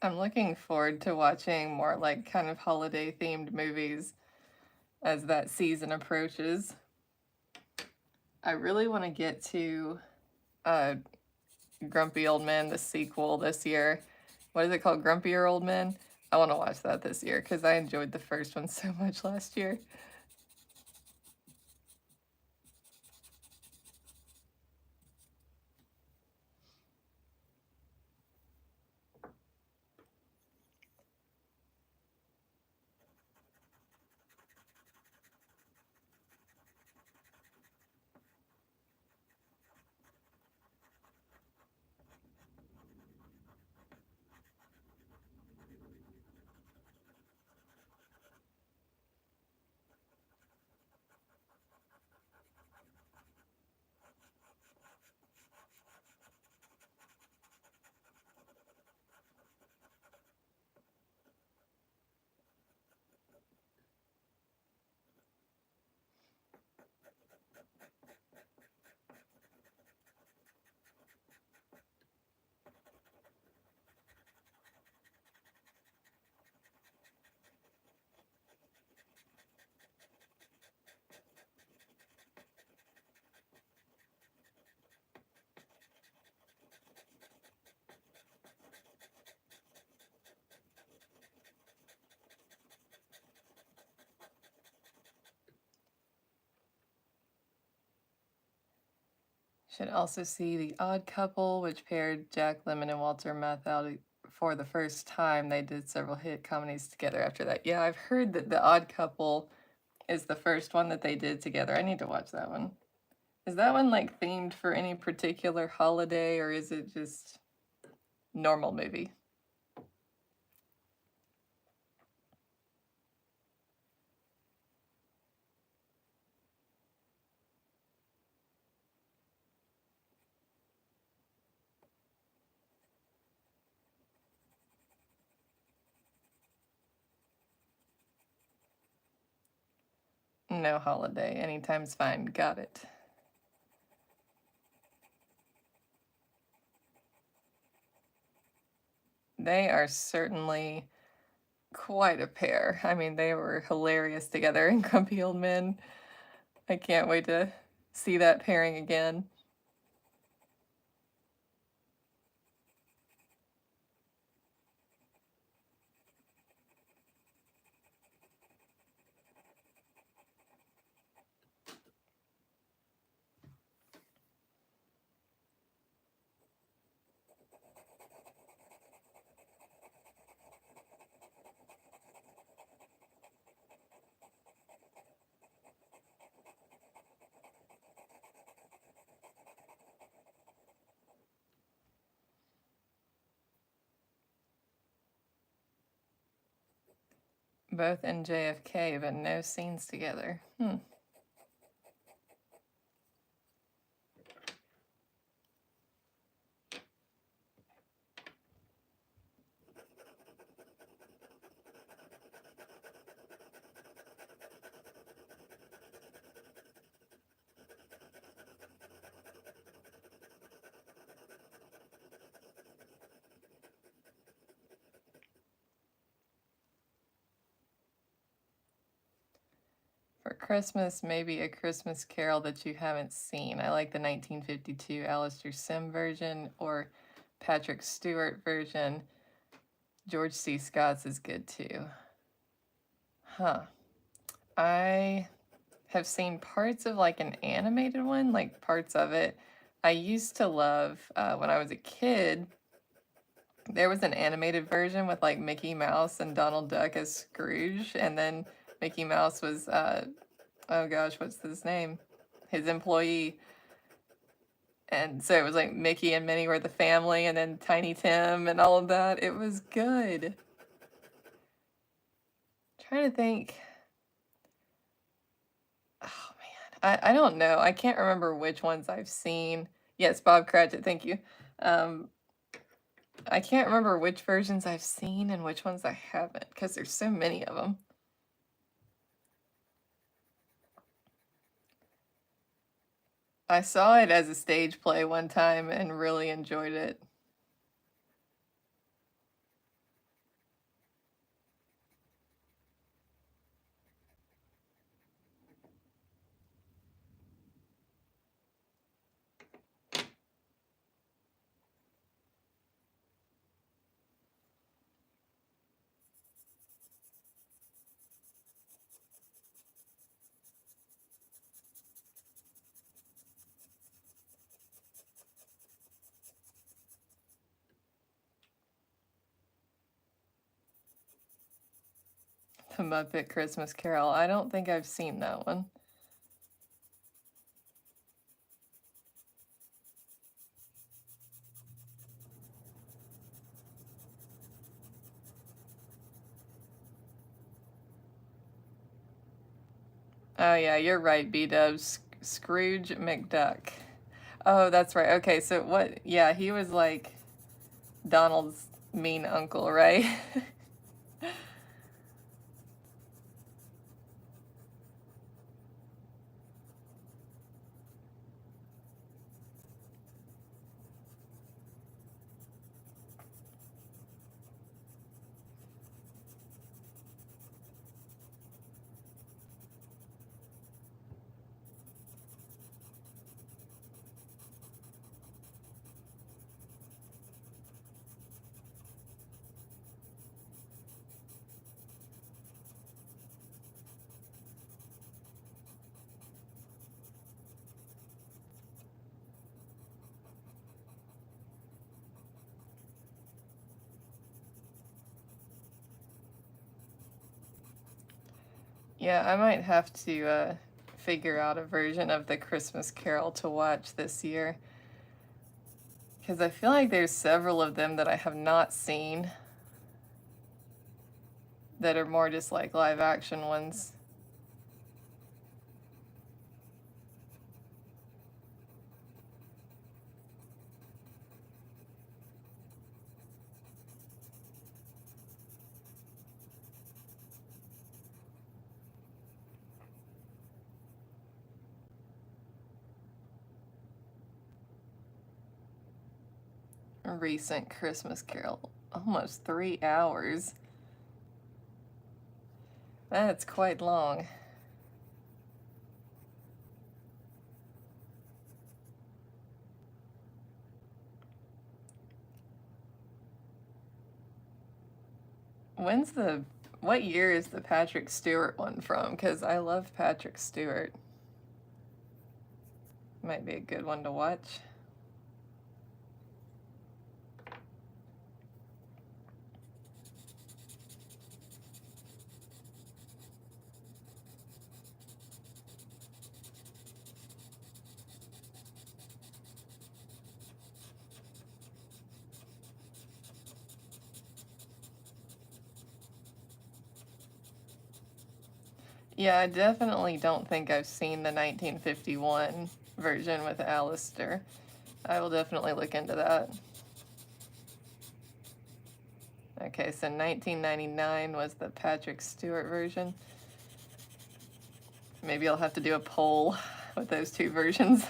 I'm looking forward to watching more like kind of holiday themed movies as that season approaches. I really want to get to Grumpy Old Men, the sequel this year. What is it called? Grumpier Old Men? I want to watch that this year because I enjoyed the first one so much last year. Should also see The Odd Couple, which paired Jack Lemmon and Walter Matthau for the first time. They did several hit comedies together after that. Yeah, I've heard that The Odd Couple is the first one that they did together. I need to watch that one. Is that one like themed for any particular holiday, or is it just normal movie? No holiday. Anytime's fine. Got it. They are certainly quite a pair. I mean, they were hilarious together in Grumpy Old Men. I can't wait to see that pairing again. Both in JFK, but no scenes together. For Christmas, maybe A Christmas Carol that you haven't seen. I like the 1952 Alistair Sim version or Patrick Stewart version. George C. Scott's is good too. Huh. I have seen parts of like an animated one, like parts of it. I used to love, when I was a kid, there was an animated version with like Mickey Mouse and Donald Duck as Scrooge, and then Mickey Mouse was, oh gosh, what's his name? His employee. And so it was like Mickey and Minnie were the family, and then Tiny Tim and all of that. It was good. Trying to think. Oh man, I don't know. I can't remember which ones I've seen. Yes, Bob Cratchit, thank you. I can't remember which versions I've seen and which ones I haven't, because there's so many of them. I saw it as a stage play one time and really enjoyed it. The Muppet Christmas Carol. I don't think I've seen that one. Oh yeah, you're right, B-dubs. Scrooge McDuck. Oh, that's right. Okay, so what? Yeah, he was like Donald's mean uncle, right? Yeah, I might have to figure out a version of the Christmas Carol to watch this year. Because I feel like there's several of them that I have not seen that are more just like live action ones. A recent Christmas Carol. Almost 3 hours. That's quite long. What year is the Patrick Stewart one from? Because I love Patrick Stewart. Might be a good one to watch. Yeah, I definitely don't think I've seen the 1951 version with Alistair. I will definitely look into that. Okay, so 1999 was the Patrick Stewart version. Maybe I'll have to do a poll with those two versions.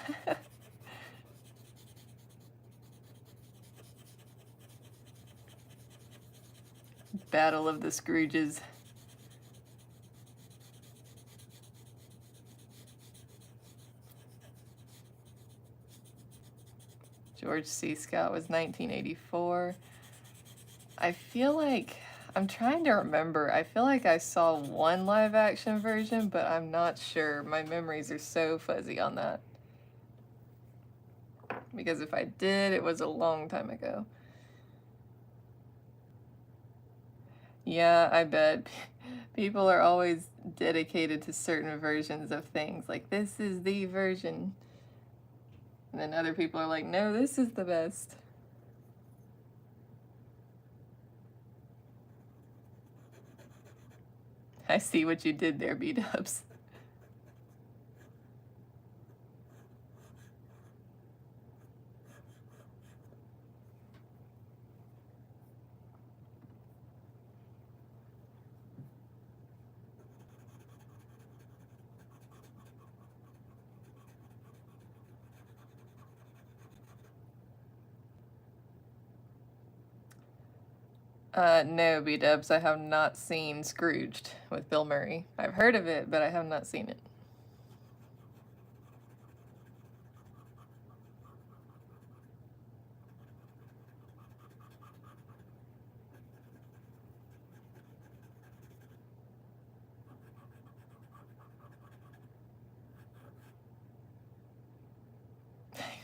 Battle of the Scrooges. George C. Scott was 1984. I feel like, I'm trying to remember, I feel like I saw one live action version, but I'm not sure. My memories are so fuzzy on that. Because if I did, it was a long time ago. Yeah, I bet. People are always dedicated to certain versions of things. Like, this is the version. And then other people are like, no, this is the best. I see what you did there, B-dubs. No, B-dubs, I have not seen Scrooged with Bill Murray. I've heard of it, but I have not seen it.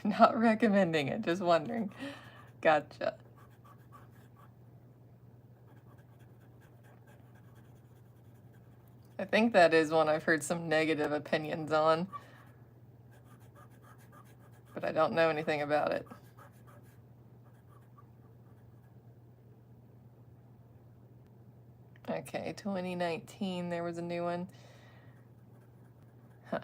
Not recommending it, just wondering. Gotcha. I think that is one I've heard some negative opinions on, but I don't know anything about it. Okay, 2019, there was a new one. Huh.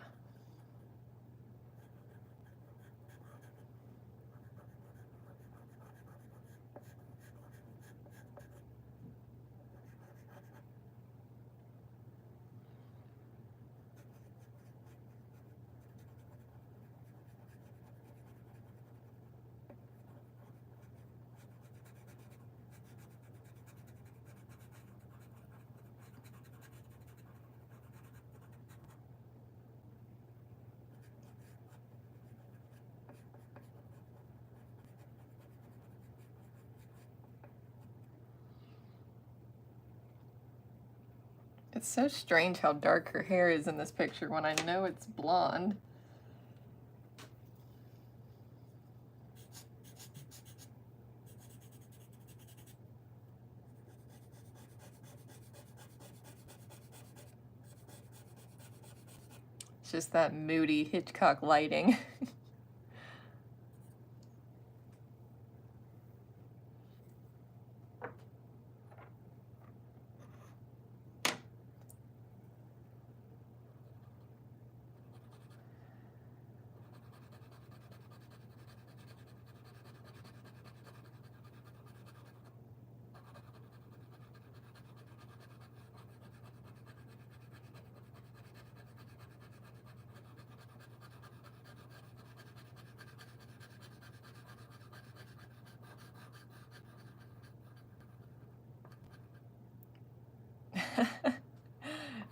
It's so strange how dark her hair is in this picture when I know it's blonde. It's just that moody Hitchcock lighting.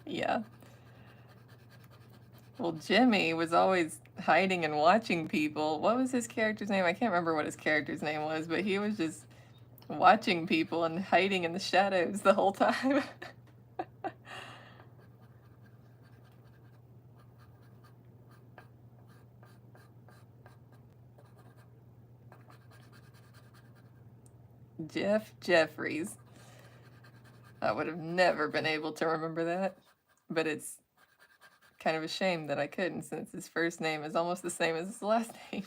Yeah. Well, Jimmy was always hiding and watching people. What was his character's name? I can't remember what his character's name was, but he was just watching people and hiding in the shadows the whole time. Jeff Jeffries. I would have never been able to remember that, but it's kind of a shame that I couldn't since his first name is almost the same as his last name.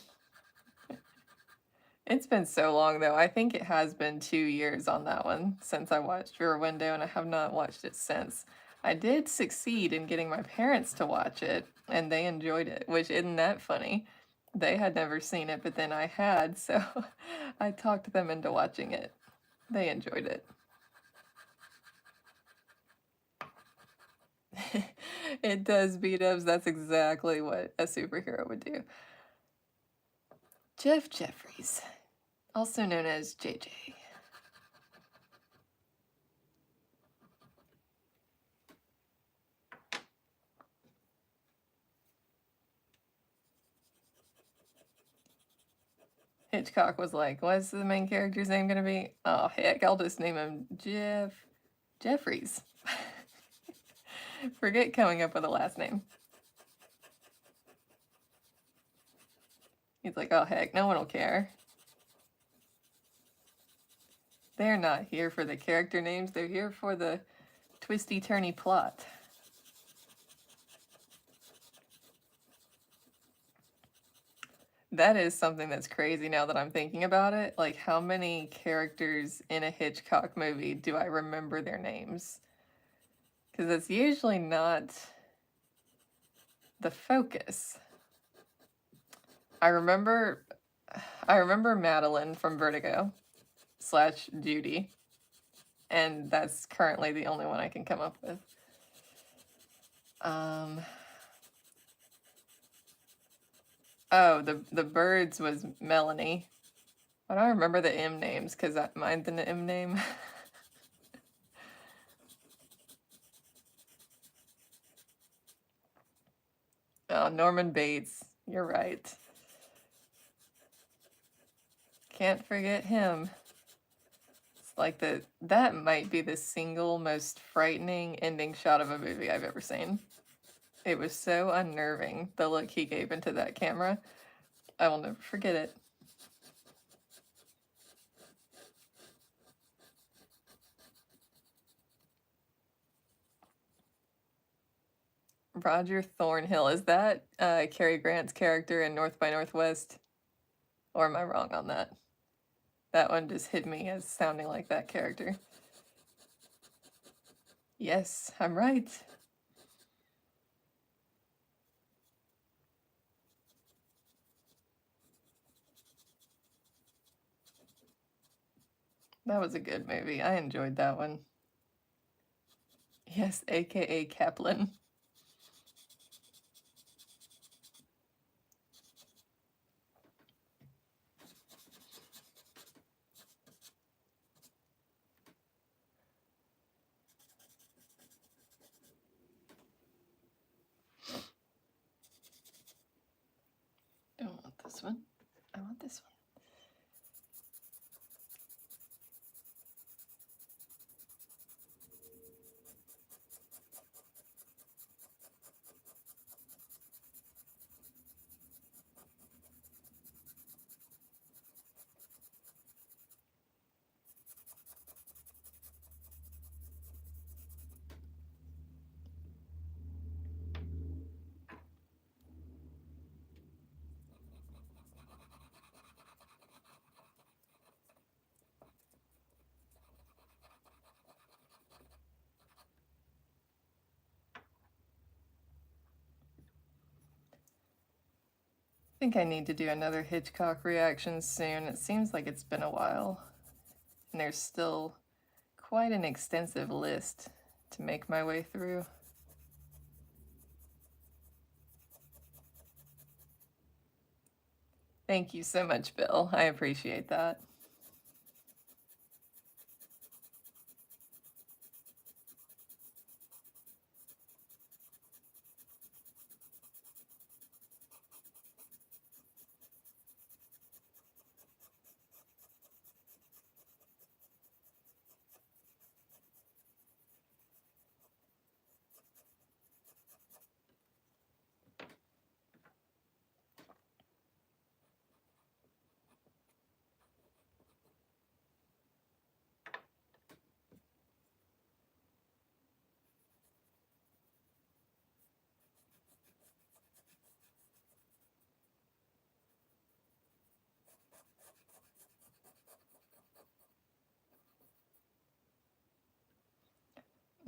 It's been so long though. I think it has been 2 years on that one since I watched Rear Window, and I have not watched it since. I did succeed in getting my parents to watch it, and they enjoyed it, which isn't that funny. They had never seen it, but then I had, so I talked them into watching it. They enjoyed it. It does, B-dubs. That's exactly what a superhero would do. Jeff Jeffries, also known as JJ. Hitchcock was like, what's the main character's name gonna be? Oh, heck, I'll just name him Jeffries. Forget coming up with a last name. He's like, oh, heck, no one will care. They're not here for the character names, they're here for the twisty-turny plot. That is something that's crazy now that I'm thinking about it. Like, how many characters in a Hitchcock movie do I remember their names? Because it's usually not the focus. I remember Madeline from Vertigo / Judy, and that's currently the only one I can come up with. Oh, the birds was Melanie. I don't remember the M names because mine's an M name. Oh, Norman Bates. You're right. Can't forget him. It's like that might be the single most frightening ending shot of a movie I've ever seen. It was so unnerving, the look he gave into that camera. I will never forget it. Roger Thornhill. Is that Cary Grant's character in North by Northwest? Or am I wrong on that? That one just hit me as sounding like that character. Yes, I'm right. That was a good movie. I enjoyed that one. Yes, aka Kaplan. Don't want this one. I want this one. I think I need to do another Hitchcock reaction soon. It seems like it's been a while. And there's still quite an extensive list to make my way through. Thank you so much, Bill. I appreciate that.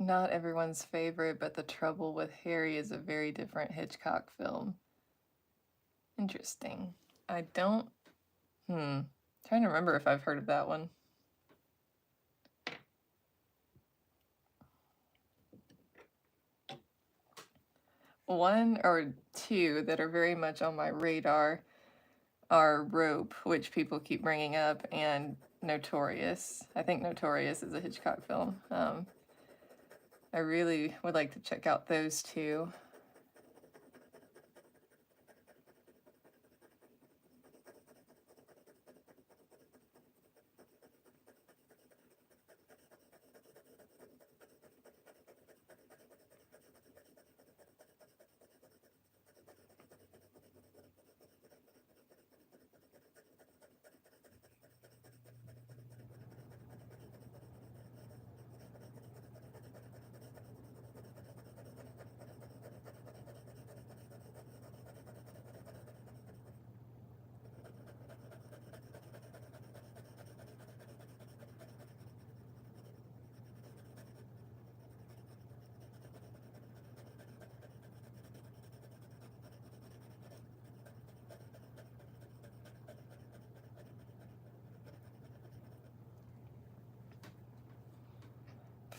Not everyone's favorite, but The Trouble with Harry is a very different Hitchcock film. Interesting. I don't... Trying to remember if I've heard of that one. One or two that are very much on my radar are Rope, which people keep bringing up, and Notorious. I think Notorious is a Hitchcock film. I really would like to check out those two.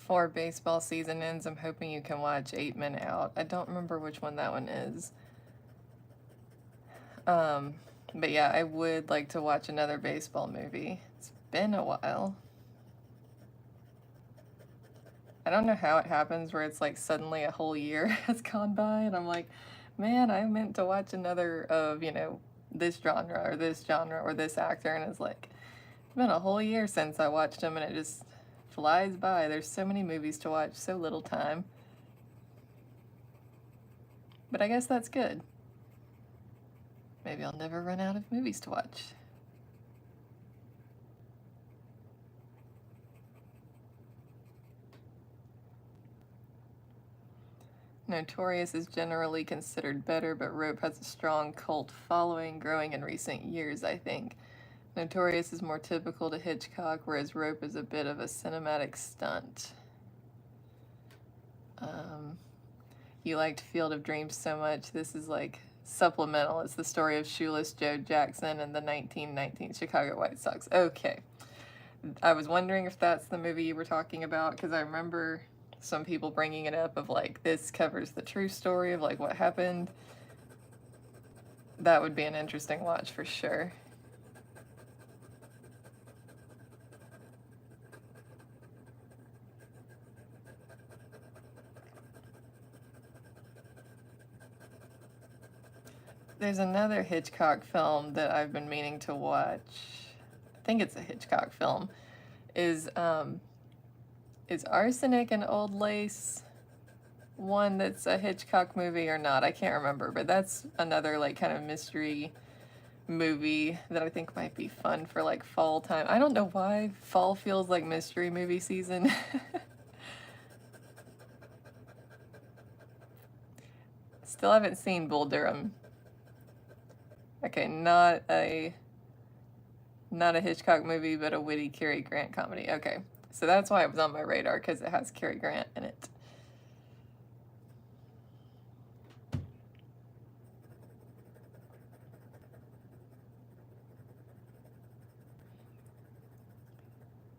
before baseball season ends, I'm hoping you can watch 8 Men Out. I don't remember which one that one is. But yeah, I would like to watch another baseball movie. It's been a while. I don't know how it happens where it's like suddenly a whole year has gone by and I'm like, man, I meant to watch another of, this genre or this genre or this actor, and it's like, it's been a whole year since I watched him and it just flies by. There's so many movies to watch, so little time. But I guess that's good. Maybe I'll never run out of movies to watch. Notorious is generally considered better, but Rope has a strong cult following, growing in recent years, I think. Notorious is more typical to Hitchcock, whereas Rope is a bit of a cinematic stunt. You liked Field of Dreams so much. This is like supplemental. It's the story of shoeless Joe Jackson and the 1919 Chicago White Sox. Okay. I was wondering if that's the movie you were talking about, because I remember some people bringing it up of like, this covers the true story of like what happened. That would be an interesting watch for sure. There's another Hitchcock film that I've been meaning to watch. I think it's a Hitchcock film. Is Arsenic and Old Lace one that's a Hitchcock movie or not? I can't remember, but that's another like kind of mystery movie that I think might be fun for like fall time. I don't know why fall feels like mystery movie season. Still haven't seen Bull Durham. Okay, not a Hitchcock movie, but a witty Cary Grant comedy. Okay, so that's why it was on my radar, because it has Cary Grant in it.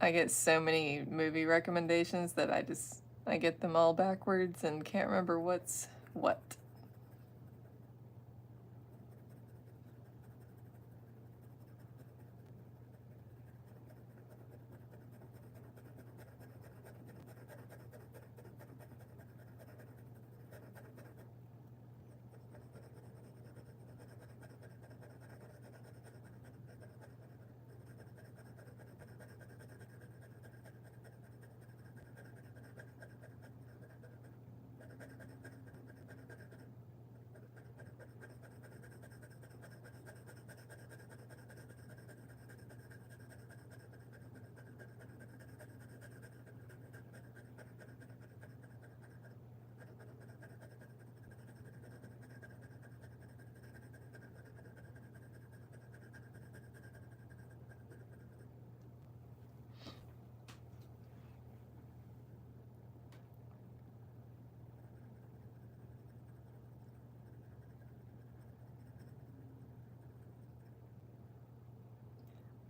I get so many movie recommendations that I get them all backwards and can't remember what's what.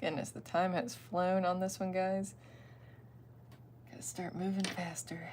Goodness, the time has flown on this one, guys. Gotta start moving faster.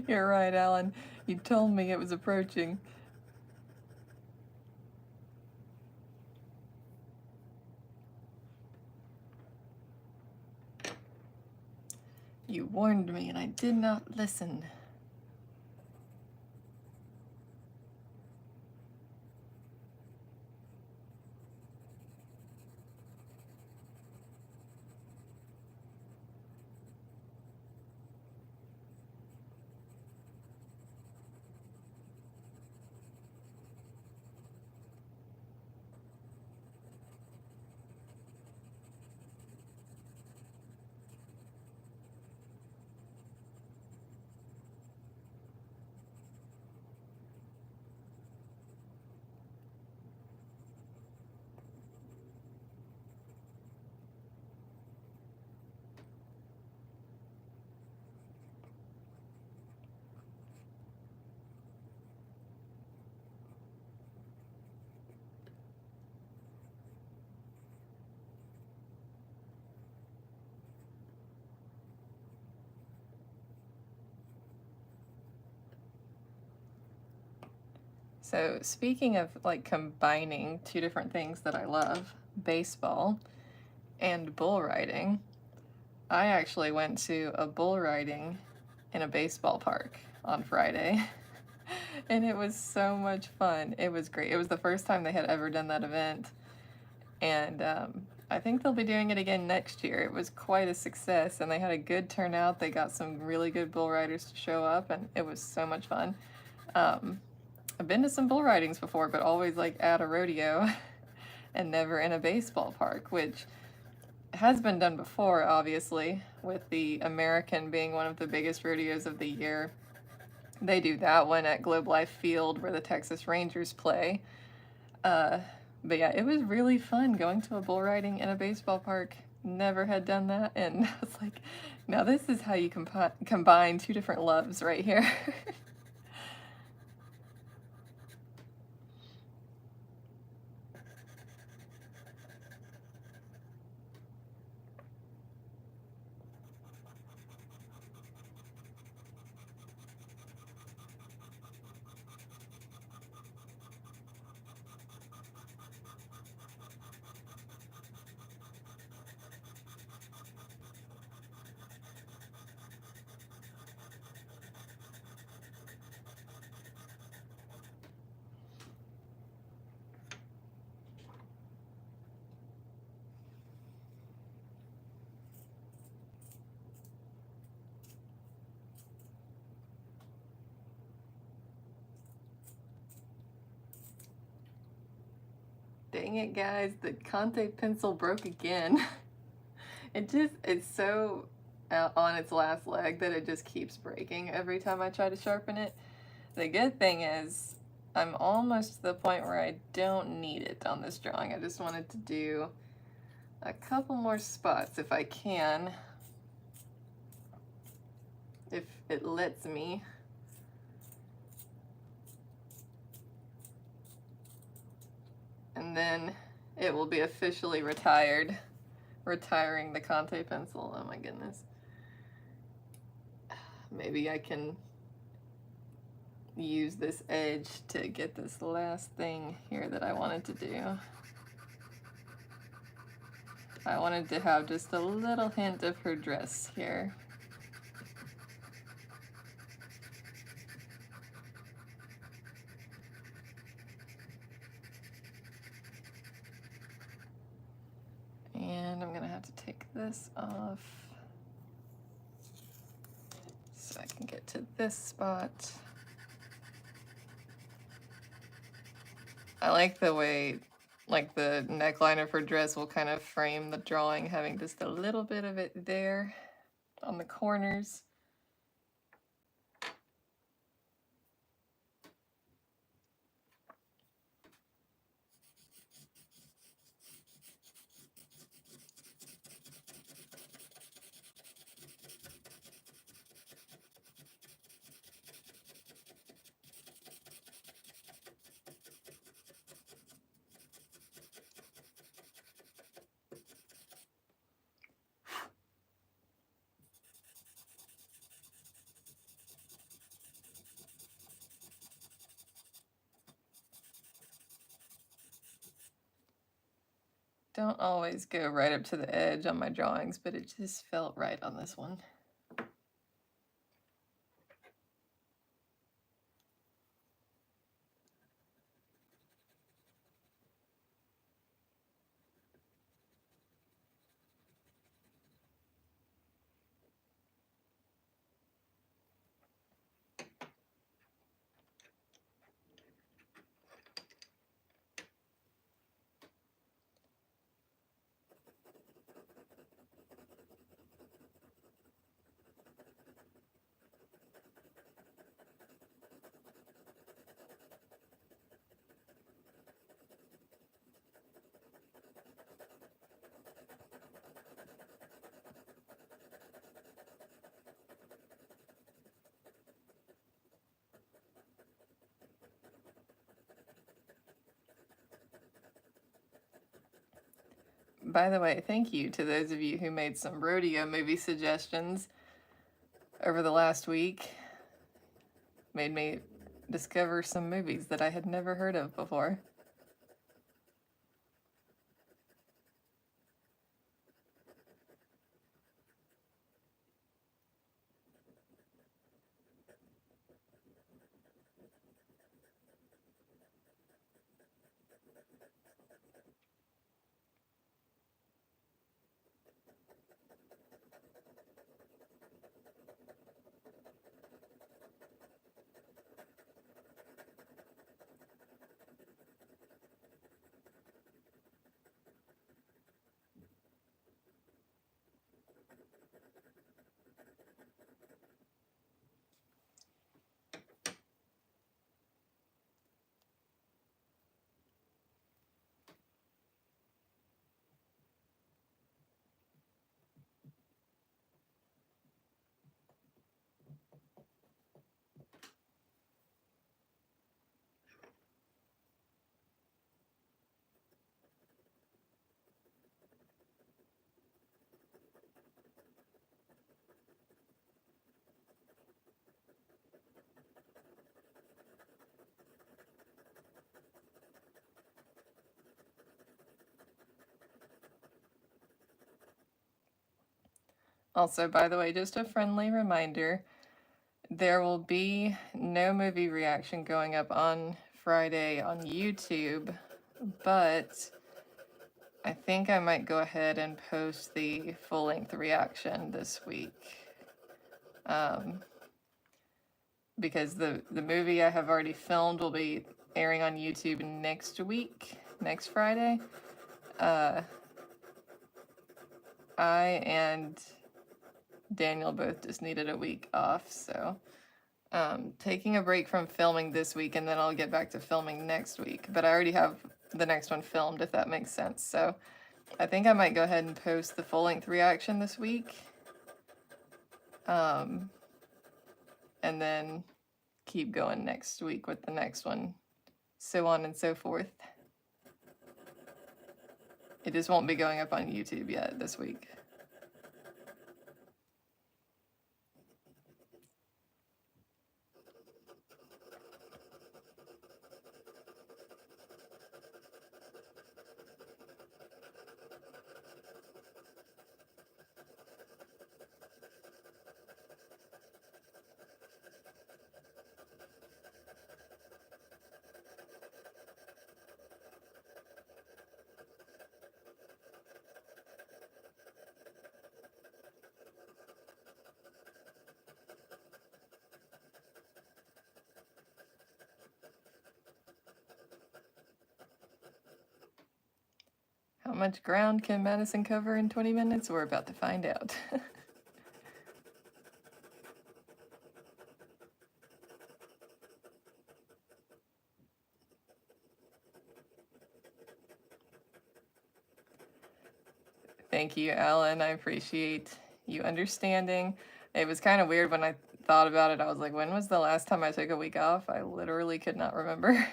You're right, Alan. You told me it was approaching. You warned me and I did not listen. So speaking of like combining two different things that I love, baseball and bull riding, I actually went to a bull riding in a baseball park on Friday. And it was so much fun. It was great. It was the first time they had ever done that event. And I think they'll be doing it again next year. It was quite a success, and they had a good turnout. They got some really good bull riders to show up, and it was so much fun. I've been to some bull ridings before, but always like at a rodeo and never in a baseball park, which has been done before, obviously, with the American being one of the biggest rodeos of the year. They do that one at Globe Life Field where the Texas Rangers play. But yeah, it was really fun going to a bull riding in a baseball park. Never had done that, and I was like, now this is how you combine two different loves right here. Dang it, guys, the Conte pencil broke again. It's so on its last leg that it just keeps breaking every time I try to sharpen it. The good thing is I'm almost to the point where I don't need it on this drawing. I just wanted to do a couple more spots if I can, if it lets me. And then it will be officially retired. Retiring the Conte pencil. Oh my goodness. Maybe I can use this edge to get this last thing here that I wanted to do. I wanted to have just a little hint of her dress here. And I'm gonna have to take this off so I can get to this spot. I like the way, like, the neckline of her dress will kind of frame the drawing, having just a little bit of it there on the corners. Don't always go right up to the edge on my drawings, but it just felt right on this one. By the way, thank you to those of you who made some rodeo movie suggestions over the last week. Made me discover some movies that I had never heard of before. Also, by the way, just a friendly reminder, there will be no movie reaction going up on Friday on YouTube, but I think I might go ahead and post the full-length reaction this week. Because the movie I have already filmed will be airing on YouTube next week, next Friday. I and Daniel both just needed a week off, so taking a break from filming this week, and then I'll get back to filming next week. But I already have the next one filmed, if that makes sense. So I think I might go ahead and post the full-length reaction this week. And then keep going next week with the next one, so on and so forth. It just won't be going up on YouTube yet this week. How much ground can Madison cover in 20 minutes? We're about to find out. Thank you, Alan. I appreciate you understanding. It was kind of weird when I thought about it. I was like, when was the last time I took a week off? I literally could not remember.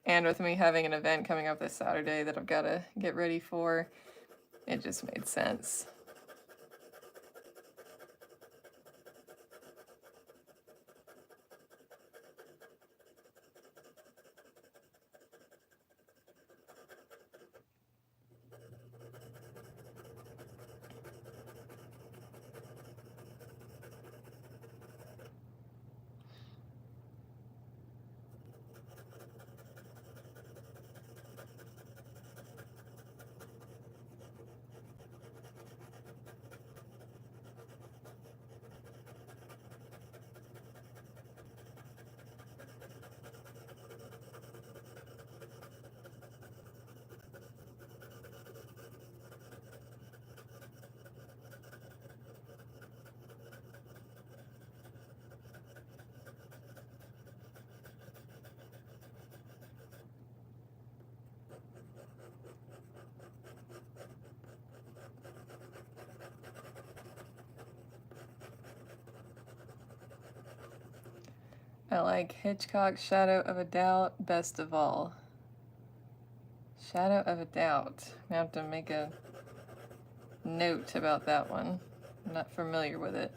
And with me having an event coming up this Saturday that I've got to get ready for, it just made sense. I like Hitchcock's Shadow of a Doubt best of all. Shadow of a Doubt. I have to make a note about that one. I'm not familiar with it.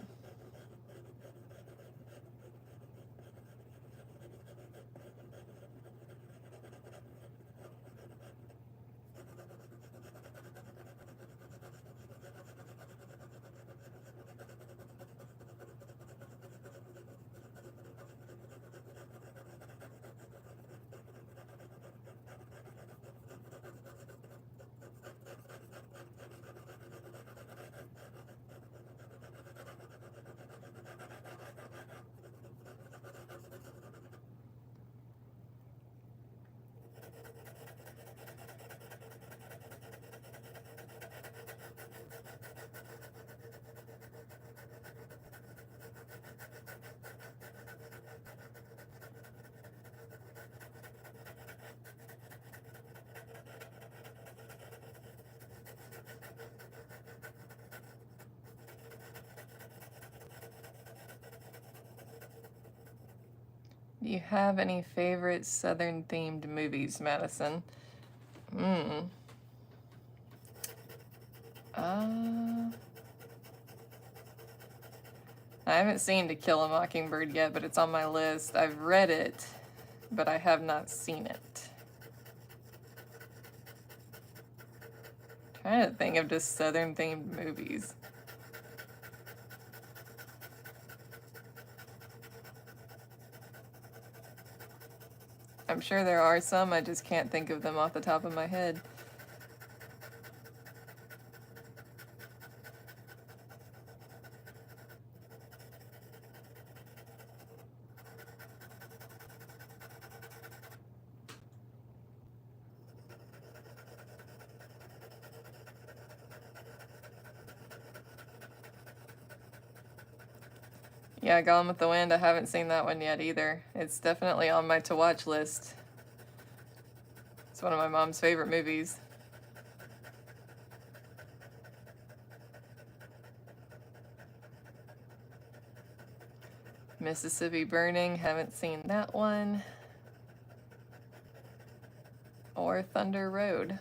you have any favorite Southern-themed movies, Madison? Hmm. I haven't seen To Kill a Mockingbird yet, but it's on my list. I've read it, but I have not seen it. Trying to think of just Southern-themed movies. I'm sure there are some, I just can't think of them off the top of my head. Yeah, Gone with the Wind, I haven't seen that one yet either. It's definitely on my to-watch list. It's one of my mom's favorite movies. Mississippi Burning, haven't seen that one. Or Thunder Road.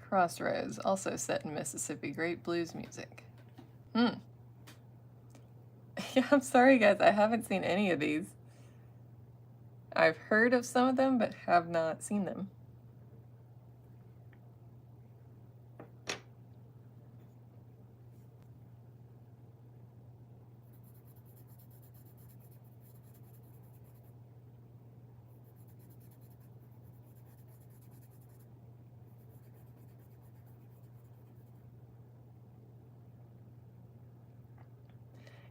Crossroads, also set in Mississippi. Great blues music. Yeah, I'm sorry guys, I haven't seen any of these. I've heard of some of them, but have not seen them.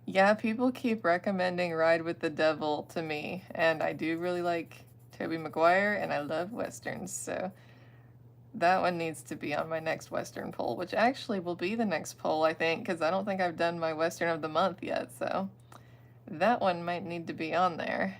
Yeah, people keep recommending Ride with the Devil to me, and I do really like Tobey Maguire, and I love Westerns, so that one needs to be on my next Western poll, which actually will be the next poll, I think, because I don't think I've done my Western of the month yet, so that one might need to be on there.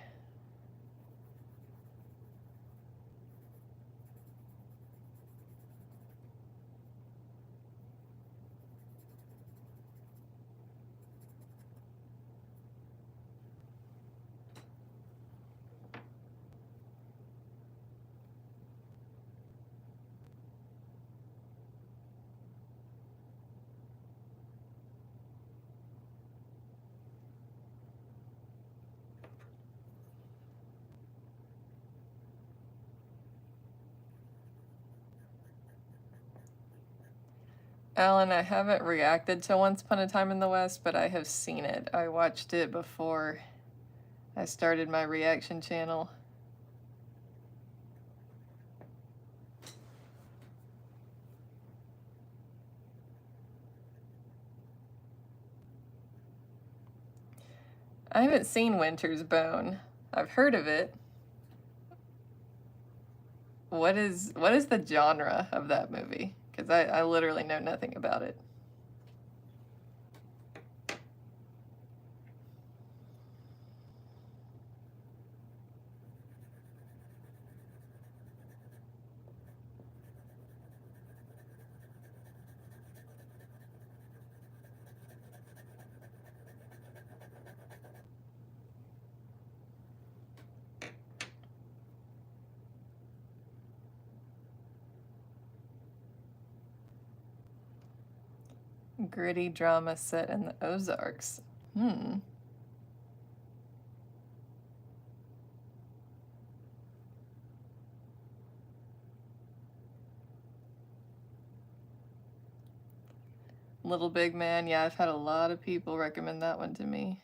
Alan, I haven't reacted to Once Upon a Time in the West, but I have seen it. I watched it before I started my reaction channel. I haven't seen Winter's Bone. I've heard of it. What is the genre of that movie? Because I literally know nothing about it. Gritty drama set in the Ozarks. Little Big Man. Yeah, I've had a lot of people recommend that one to me.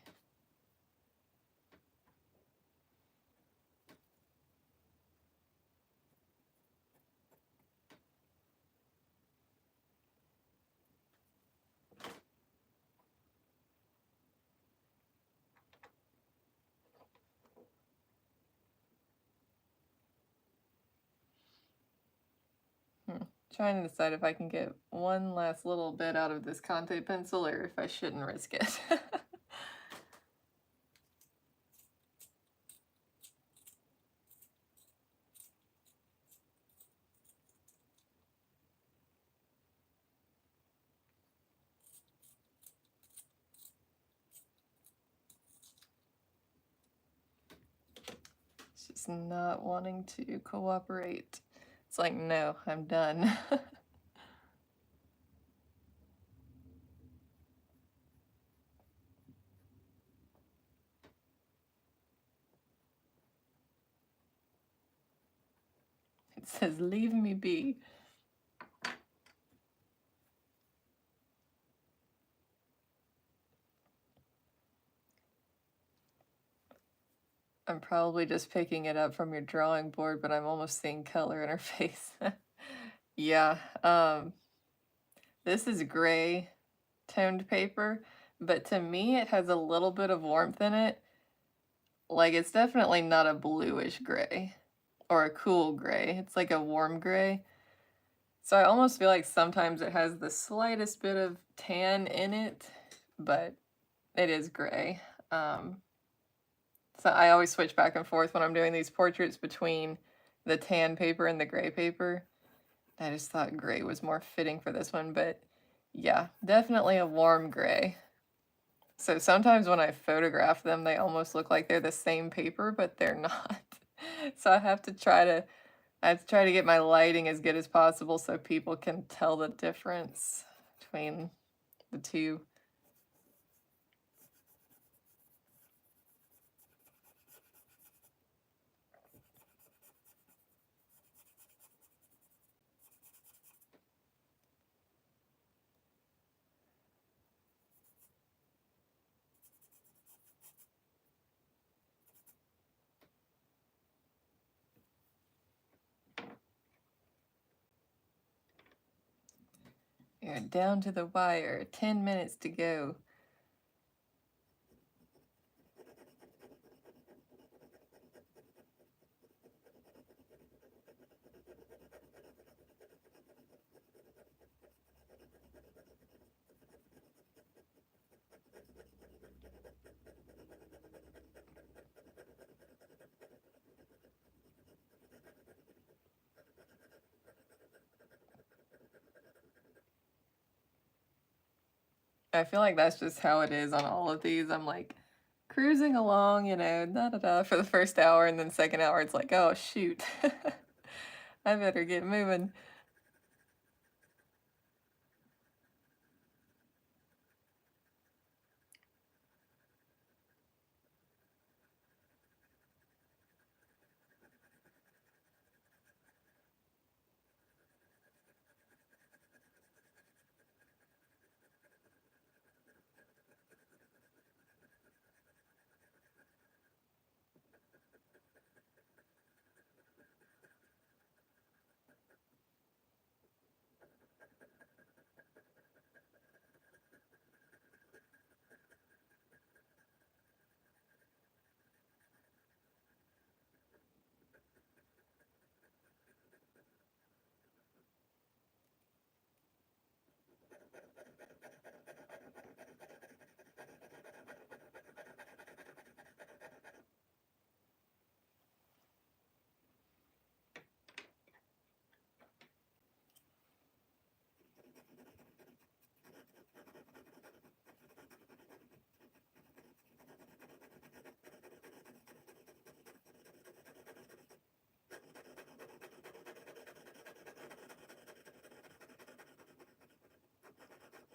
Trying to decide if I can get one last little bit out of this Conte pencil or if I shouldn't risk it. It's just not wanting to cooperate. It's like, no, I'm done. It says, leave me be. I'm probably just picking it up from your drawing board, but I'm almost seeing color in her face. Yeah, this is gray toned paper, but to me it has a little bit of warmth in it. Like, it's definitely not a bluish gray or a cool gray. It's like a warm gray. So I almost feel like sometimes it has the slightest bit of tan in it, but it is gray. So I always switch back and forth when I'm doing these portraits between the tan paper and the gray paper. I just thought gray was more fitting for this one, but yeah, definitely a warm gray. So sometimes when I photograph them, they almost look like they're the same paper, but they're not. So I have to try to get my lighting as good as possible so people can tell the difference between the two. You're down to the wire, 10 minutes to go. I feel like that's just how it is on all of these. I'm like cruising along, you know, da-da-da for the first hour, and then second hour it's like, oh shoot, I better get moving.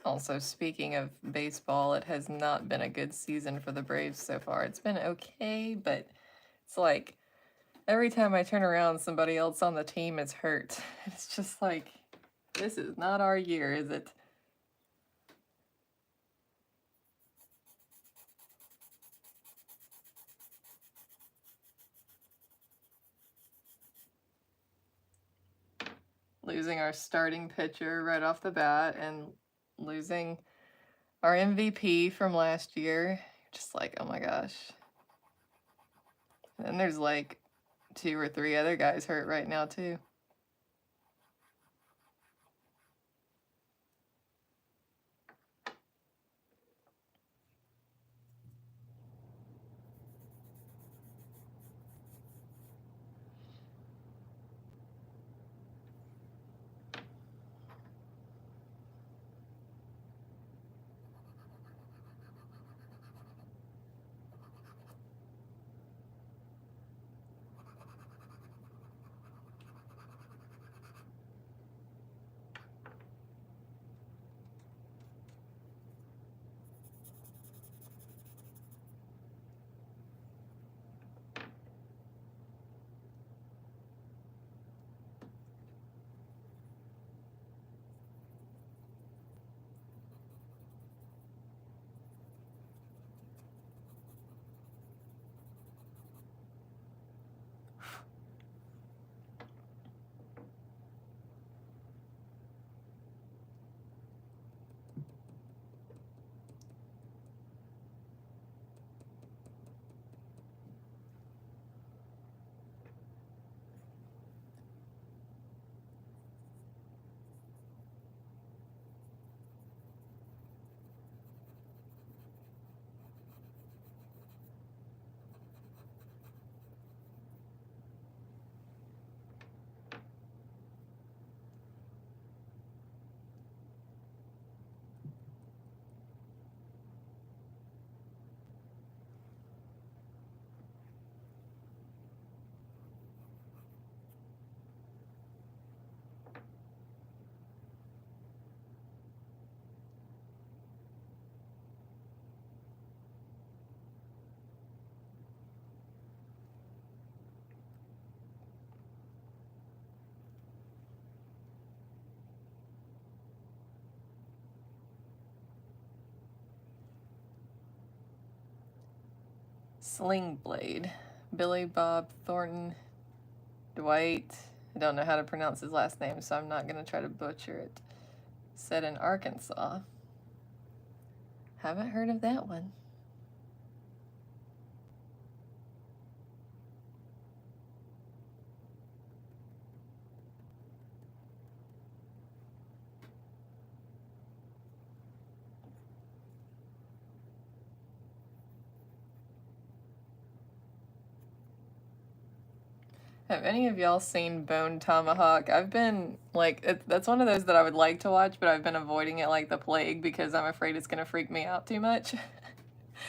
Also, speaking of baseball, it has not been a good season for the Braves so far. It's been okay, but it's like every time I turn around, somebody else on the team is hurt. It's just like, this is not our year, is it? Losing our starting pitcher right off the bat and losing our MVP from last year. Just like, oh my gosh. And there's like 2 or 3 other guys hurt right now too. Sling Blade. Billy Bob Thornton Dwight. I don't know how to pronounce his last name, so I'm not going to try to butcher it. Set in Arkansas. Haven't heard of that one. Have any of y'all seen Bone Tomahawk? I've been, like, that's one of those that I would like to watch, but I've been avoiding it like the plague because I'm afraid it's going to freak me out too much.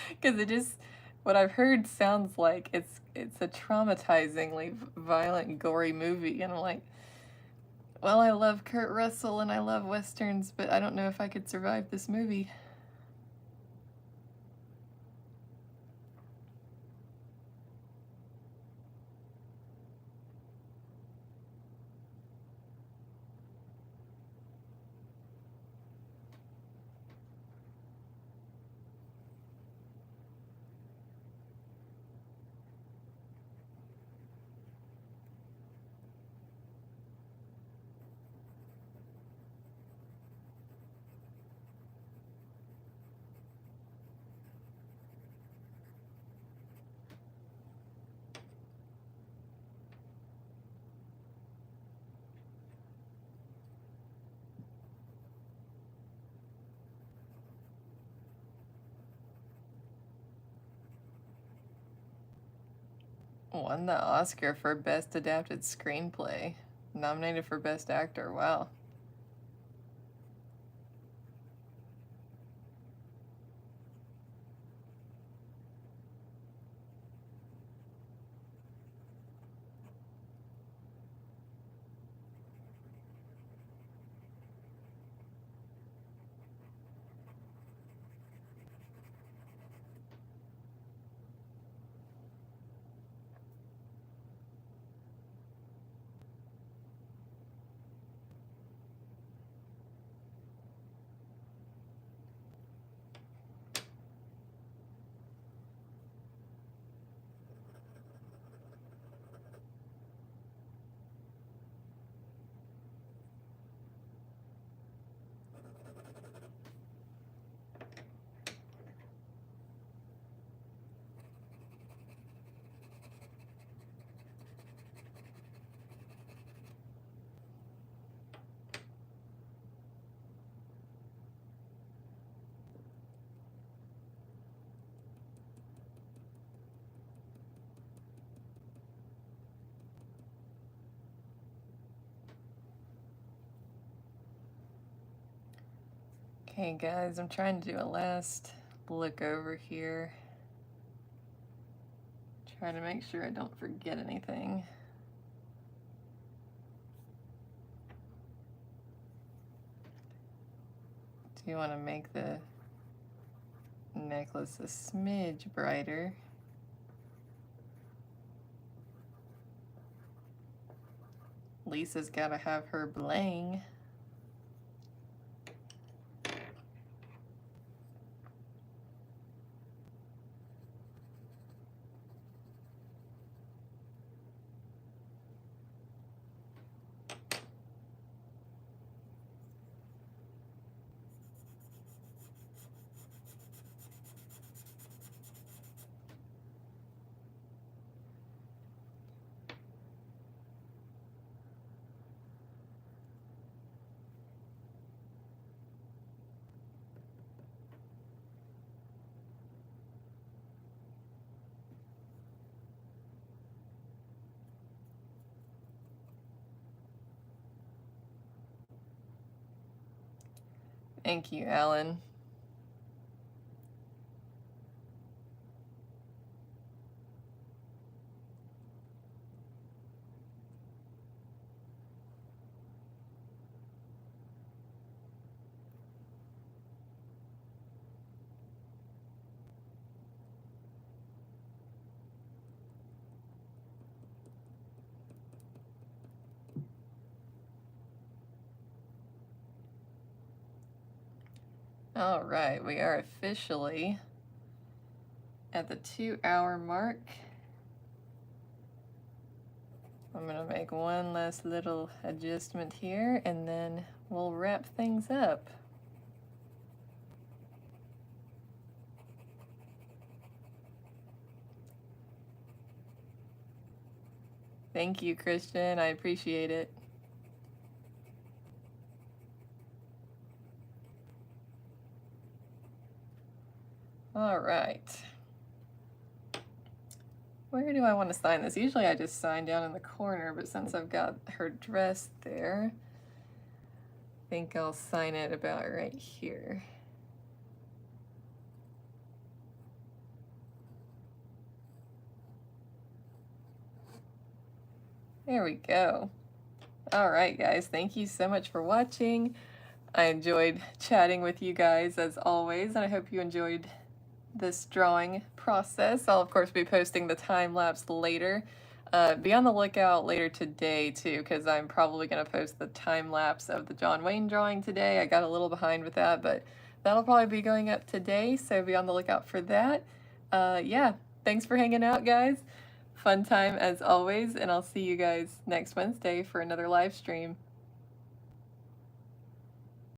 Because it just, what I've heard sounds like it's a traumatizingly violent, gory movie, and I'm like, well, I love Kurt Russell and I love Westerns, but I don't know if I could survive this movie. Won the Oscar for Best Adapted Screenplay. Nominated for Best Actor. Wow. Okay, guys, I'm trying to do a last look over here. Try to make sure I don't forget anything. Do you want to make the necklace a smidge brighter? Lisa's got to have her bling. Thank you, Alan. All right, we are officially at the 2-hour mark. I'm gonna make one last little adjustment here and then we'll wrap things up. Thank you, Christian. I appreciate it. All right. Where do I want to sign this? Usually I just sign down in the corner, but since I've got her dress there, I think I'll sign it about right here. There we go. All right, guys, thank you so much for watching. I enjoyed chatting with you guys as always, and I hope you enjoyed this drawing process. I'll of course be posting the time lapse later. Be on the lookout later today too, because I'm probably going to post the time lapse of the John Wayne drawing today. I got a little behind with that, but that'll probably be going up today, so be on the lookout for that. Yeah, thanks for hanging out, guys. Fun time as always, and I'll see you guys next Wednesday for another live stream.